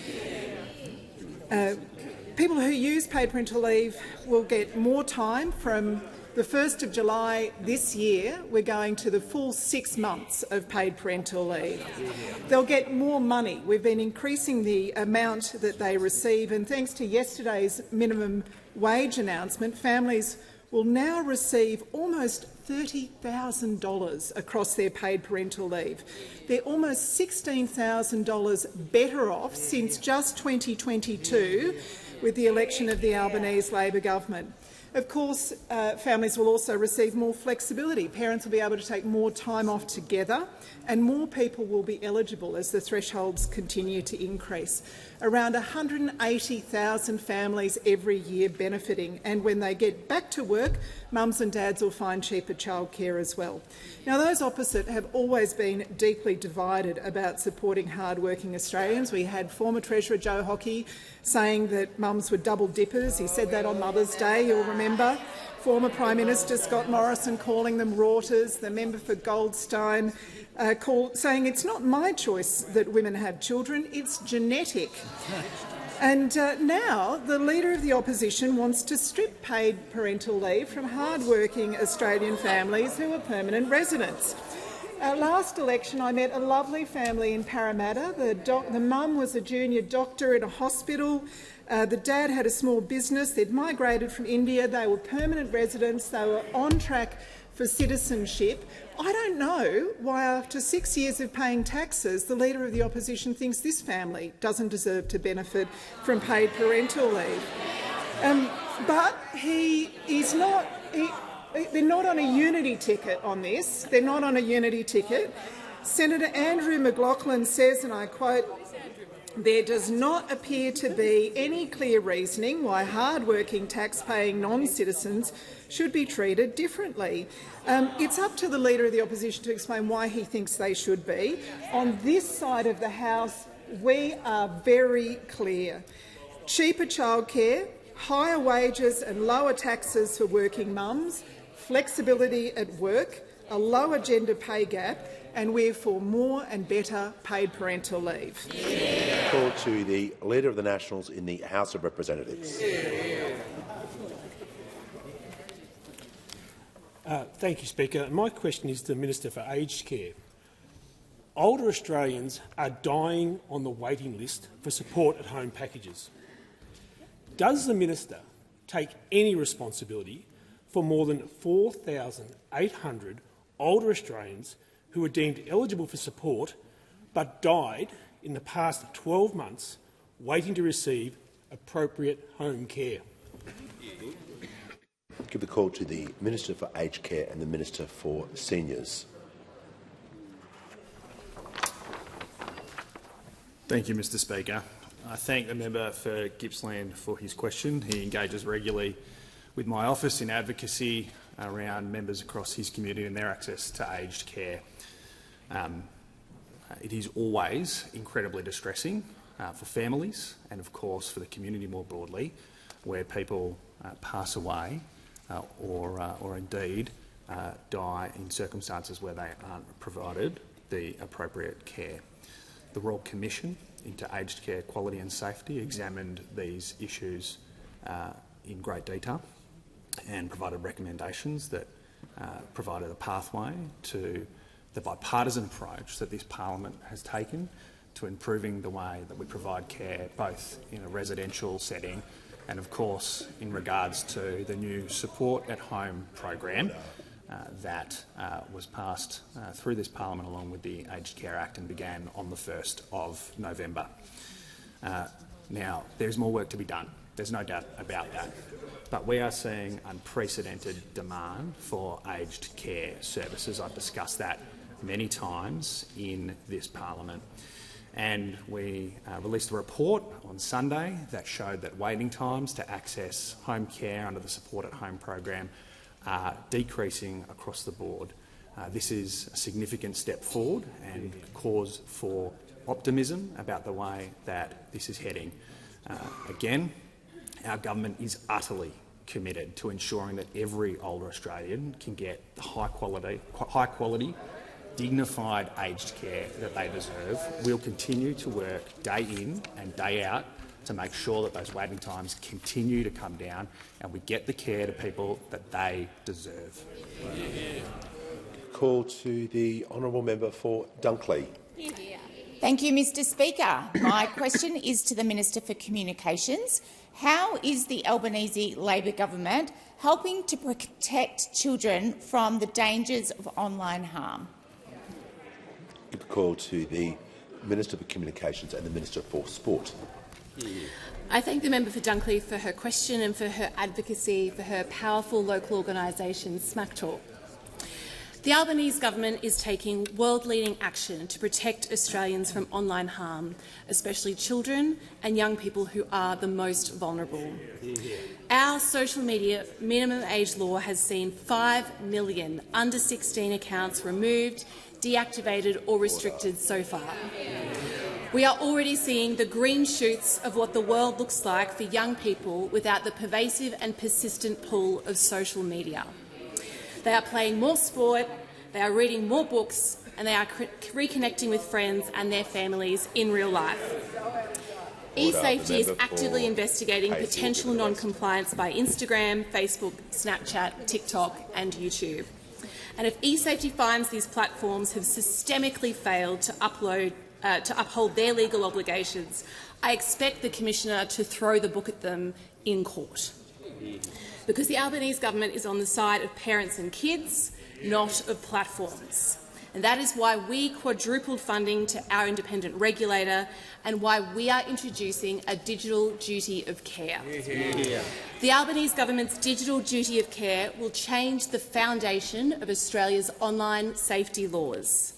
People who use paid parental leave will get more time. From the 1st of July this year, we're going to the full 6 months of paid parental leave. They'll get more money. We've been increasing the amount that they receive, and thanks to yesterday's minimum wage announcement, families will now receive almost $30,000 across their paid parental leave. They're almost $16,000 better off since just 2022 with the election of the Albanese Labor government. Of course, families will also receive more flexibility. Parents will be able to take more time off together, and more people will be eligible as the thresholds continue to increase. Around 180,000 families every year benefiting, and when they get back to work, mums and dads will find cheaper childcare as well. Now, those opposite have always been deeply divided about supporting hard-working Australians. We had former Treasurer Joe Hockey saying that mums were double dippers. He said that on Mother's Day, you'll remember. former Prime Minister Scott Morrison calling them rorters, the member for Goldstein saying it's not my choice that women have children, it's genetic. And now the Leader of the Opposition wants to strip paid parental leave from hard-working Australian families who are permanent residents. Last election I met a lovely family in Parramatta. The mum was a junior doctor in a hospital. The dad had a small business. They'd migrated from India. They were permanent residents. They were on track for citizenship. I don't know why, after 6 years of paying taxes, the Leader of the Opposition thinks this family doesn't deserve to benefit from paid parental leave. But he is not. They're not on a unity ticket on this. They're not on a unity ticket. Senator Andrew McLaughlin says, and I quote, "There does not appear to be any clear reasoning why hard-working, tax-paying non-citizens should be treated differently." It's up to the Leader of the Opposition to explain why he thinks they should be. On this side of the House, we are very clear. Cheaper childcare, higher wages and lower taxes for working mums, flexibility at work, a lower gender pay gap, and we're for more and better paid parental leave. Call to the Leader of the Nationals in the House of Representatives. Thank you, Speaker. My question is to the Minister for Aged Care. Older Australians are dying on the waiting list for support-at-home packages. Does the minister take any responsibility for more than 4,800 older Australians who were deemed eligible for support but died in the past 12 months waiting to receive appropriate home care? Give the call to the Minister for Aged Care and the Minister for Seniors. Thank you, Mr Speaker. I thank the member for Gippsland for his question. He engages regularly with my office in advocacy around members across his community and their access to aged care. It is always incredibly distressing for families and, of course, for the community more broadly, where people pass away or indeed die in circumstances where they aren't provided the appropriate care. The Royal Commission into Aged Care Quality and Safety examined these issues in great detail and provided recommendations that provided a pathway to the bipartisan approach that this parliament has taken to improving the way that we provide care, both in a residential setting and, of course, in regards to the new Support at Home program that was passed through this parliament along with the Aged Care Act and began on the 1st of November. Now, there's more work to be done. There's no doubt about that. But we are seeing unprecedented demand for aged care services. I've discussed that many times in this parliament. And we released a report on Sunday that showed that waiting times to access home care under the Support at Home program are decreasing across the board. This is a significant step forward and cause for optimism about the way that this is heading. Again, our government is utterly committed to ensuring that every older Australian can get the high quality, dignified aged care that they deserve. We'll continue to work day in and day out to make sure that those waiting times continue to come down and we get the care to people that they deserve. Call to the honourable member for Dunkley. Thank you, Mr Speaker. My question is to the Minister for Communications. How is the Albanese Labor government helping to protect children from the dangers of online harm? Give the call to the Minister for Communications and the Minister for Sport. I thank the member for Dunkley for her question and for her advocacy for her powerful local organisation, Smack Talk. The Albanese government is taking world-leading action to protect Australians from online harm, especially children and young people who are the most vulnerable. Our social media minimum age law has seen 5 million under-16 accounts removed, deactivated or restricted so far. We are already seeing the green shoots of what the world looks like for young people without the pervasive and persistent pull of social media. They are playing more sport, they are reading more books, and they are reconnecting with friends and their families in real life. eSafety is actively investigating potential non-compliance by Instagram, Facebook, Snapchat, TikTok and YouTube. And if eSafety finds these platforms have systemically failed to uphold their legal obligations, I expect the Commissioner to throw the book at them in court. Because the Albanese government is on the side of parents and kids, not of platforms. And that is why we quadrupled funding to our independent regulator and why we are introducing a digital duty of care. The Albanese government's digital duty of care will change the foundation of Australia's online safety laws.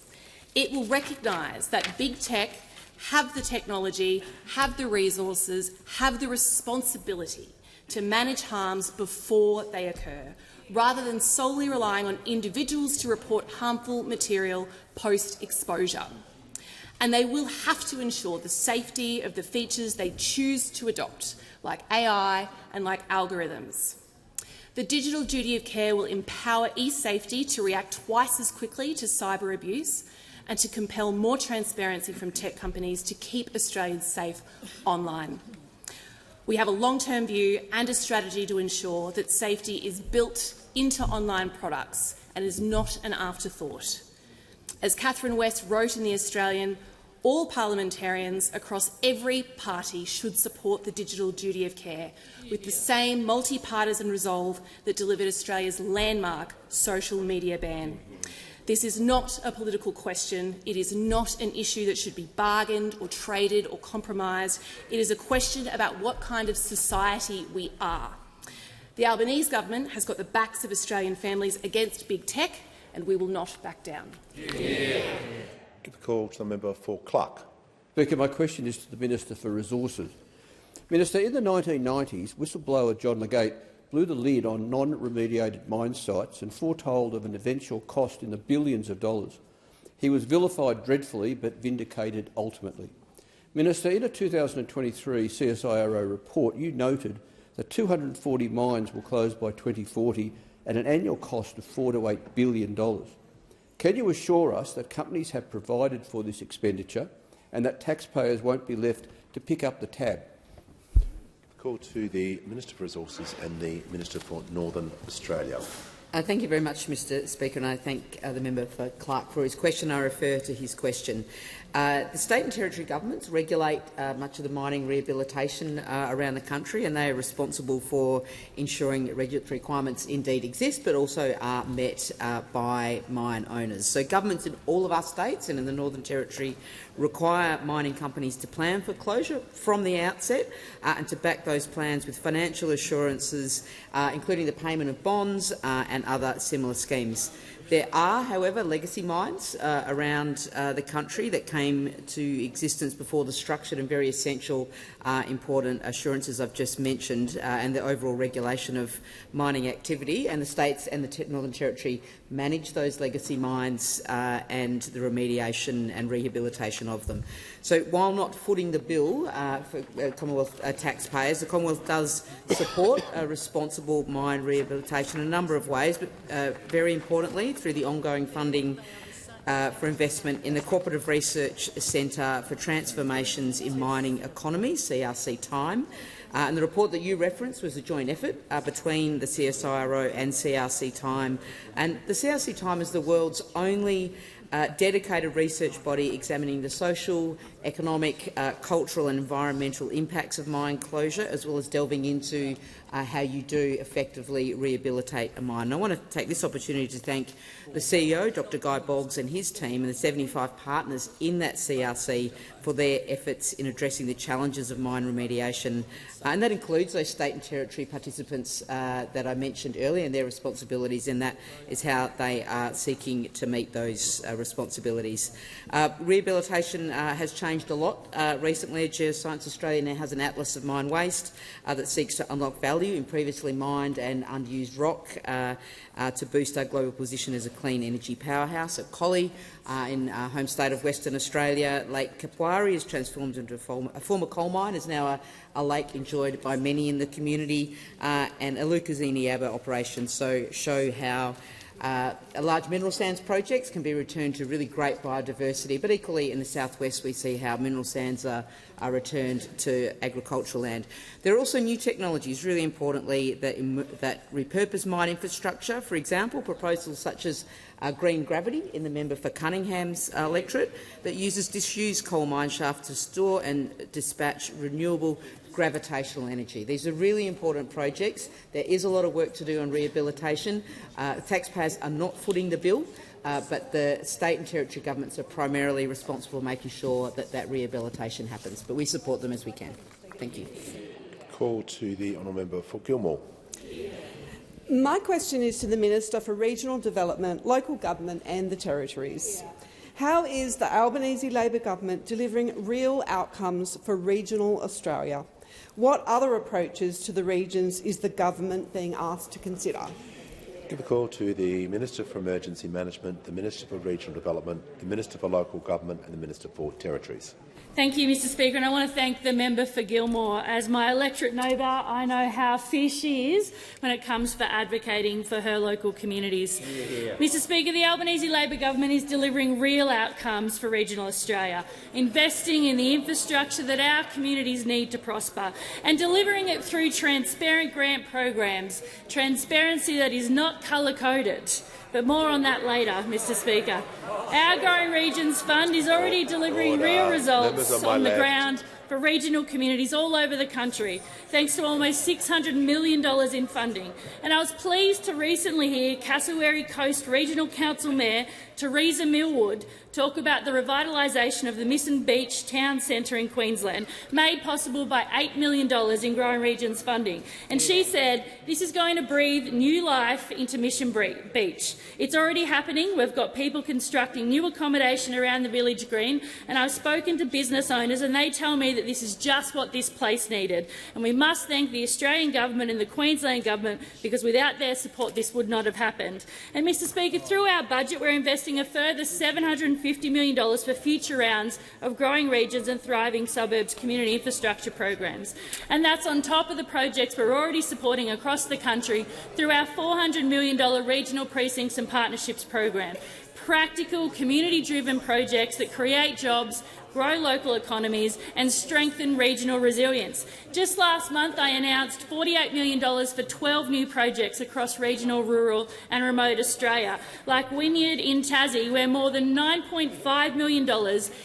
It will recognise that big tech have the technology, have the resources, have the responsibility to manage harms before they occur, rather than solely relying on individuals to report harmful material post-exposure. And they will have to ensure the safety of the features they choose to adopt, like AI and like algorithms. The digital duty of care will empower eSafety to react twice as quickly to cyber abuse and to compel more transparency from tech companies to keep Australians safe online. We have a long-term view and a strategy to ensure that safety is built into online products and is not an afterthought. As Catherine West wrote in The Australian, all parliamentarians across every party should support the digital duty of care with the same multi-partisan resolve that delivered Australia's landmark social media ban. This is not a political question. It is not an issue that should be bargained or traded or compromised. It is a question about what kind of society we are. The Albanese government has got the backs of Australian families against big tech, and we will not back down. Give a call to the member for Clark. Speaker, my question is to the Minister for Resources. Minister, in the 1990s, whistleblower John Legate blew the lid on non-remediated mine sites and foretold of an eventual cost in the billions of dollars. He was vilified dreadfully but vindicated ultimately. Minister, in a 2023 CSIRO report, you noted that 240 mines will close by 2040 at an annual cost of $4 to $8 billion. Can you assure us that companies have provided for this expenditure and that taxpayers won't be left to pick up the tab? Call to the Minister for Resources and the Minister for Northern Australia. Thank you very much, Mr Speaker, and I thank the member for Clark for his question. I refer to his question. The state and territory governments regulate much of the mining rehabilitation around the country, and they are responsible for ensuring that regulatory requirements indeed exist, but also are met by mine owners. So governments in all of our states and in the Northern Territory require mining companies to plan for closure from the outset and to back those plans with financial assurances, including the payment of bonds and other similar schemes. There are, however, legacy mines around the country that came to existence before the structured and very essential, important assurances I've just mentioned and the overall regulation of mining activity. And the states and the Northern Territory manage those legacy mines and the remediation and rehabilitation of them. So while not footing the bill for Commonwealth taxpayers, the Commonwealth does support responsible mine rehabilitation in a number of ways, but very importantly through the ongoing funding for investment in the Cooperative Research Centre for Transformations in Mining Economy, CRC Time. And the report that you referenced was a joint effort between the CSIRO and CRC Time. And the CRC Time is the world's only dedicated research body examining the social, economic, cultural and environmental impacts of mine closure, as well as delving into how you do effectively rehabilitate a mine. And I want to take this opportunity to thank the CEO, Dr Guy Boggs, and his team and the 75 partners in that CRC for their efforts in addressing the challenges of mine remediation. And that includes those state and territory participants that I mentioned earlier and their responsibilities, and that is how they are seeking to meet those responsibilities. Rehabilitation has changed a lot recently. Geoscience Australia now has an atlas of mine waste that seeks to unlock value in previously mined and unused rock to boost our global position as a clean energy powerhouse. At Collie, in our home state of Western Australia, Lake Kapwai, Kalari is transformed into a former coal mine, is now a lake enjoyed by many in the community, and Eluka-Eneabba operations show how large mineral sands projects can be returned to really great biodiversity, but equally in the southwest we see how mineral sands are returned to agricultural land. There are also new technologies, really importantly, that repurpose mine infrastructure. For example, proposals such as green gravity in the member for Cunningham's electorate that uses disused coal mine shafts to store and dispatch renewable gravitational energy. These are really important projects. There is a lot of work to do on rehabilitation. Taxpayers are not footing the bill, but the state and territory governments are primarily responsible for making sure that rehabilitation happens. But we support them as we can. Thank you. Call to the honourable member for Gilmore. My question is to the Minister for Regional Development, Local Government and the Territories. How is the Albanese Labor government delivering real outcomes for regional Australia? What other approaches to the regions is the government being asked to consider? Give a call to the Minister for Emergency Management, the Minister for Regional Development, the Minister for Local Government and the Minister for Territories. Thank you, Mr Speaker, and I want to thank the member for Gilmore. As my electorate neighbour, I know how fierce she is when it comes for advocating for her local communities. Yeah. Mr Speaker, the Albanese Labor government is delivering real outcomes for regional Australia, investing in the infrastructure that our communities need to prosper and delivering it through transparent grant programs, transparency that is not colour-coded. But more on that later, Mr Speaker. Our Growing Regions Fund is already delivering real results on the ground for regional communities all over the country, thanks to almost $600 million in funding. And I was pleased to recently hear Cassowary Coast Regional Council Mayor Teresa Millwood talk about the revitalisation of the Mission Beach Town Centre in Queensland, made possible by $8 million in Growing Regions funding. And she said this is going to breathe new life into Mission Beach. It's already happening. We've got people constructing new accommodation around the village green, and I've spoken to business owners and they tell me that this is just what this place needed. And we must thank the Australian government and the Queensland government, because without their support this would not have happened. And Mr Speaker, through our budget we're investing a further $750 million for future rounds of Growing Regions and Thriving Suburbs community infrastructure programs. And that's on top of the projects we're already supporting across the country through our $400 million Regional Precincts and Partnerships program. Practical, community-driven projects that create jobs, grow local economies and strengthen regional resilience. Just last month I announced $48 million for 12 new projects across regional, rural and remote Australia, like Wynyard in Tassie, where more than $9.5 million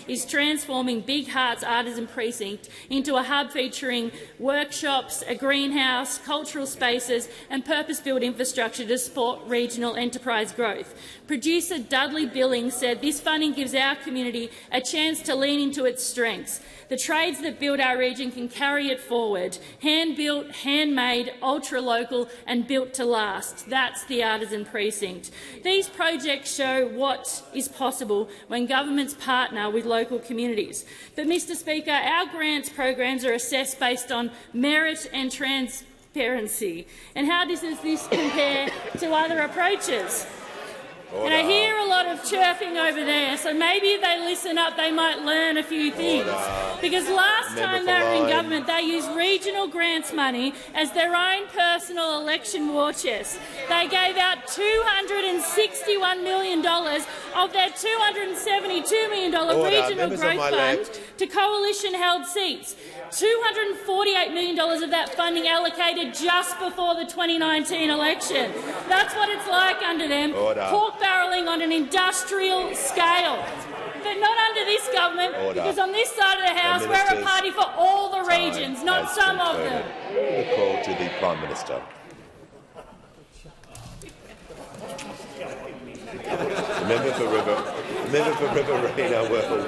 is transforming Big Heart's Artisan Precinct into a hub featuring workshops, a greenhouse, cultural spaces and purpose-built infrastructure to support regional enterprise growth. Producer Dudley Billings said this funding gives our community a chance to lean into its strengths. The trades that build our region can carry it forward. Hand-built, handmade, ultra-local and built to last. That's the Artisan Precinct. These projects show what is possible when governments partner with local communities. But, Mr Speaker, our grants programs are assessed based on merit and transparency. And how does this compare to other approaches? And I hear a lot of chirping over there, so maybe if they listen up they might learn a few things. Because last time they were in government they used regional grants money as their own personal election war chest. They gave out $261 million of their $272 million regional growth fund to coalition-held seats. $248 million of that funding allocated just before the 2019 election. That's what it's like under them. Pork barrelling on an industrial scale. But not under this government, because on this side of the House we're a party for all the regions, not some of them. The call to the Prime Minister. The member for Riverina Wirral.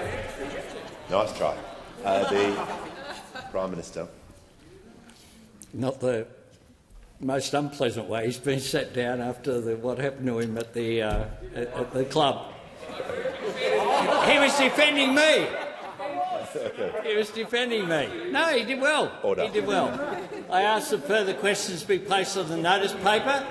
Nice try. The Prime Minister. Not the most unpleasant way. He's been sat down after what happened to him at the club. He was defending me. He was defending me. No, he did well. He did well. I asked that further questions be placed on the notice paper.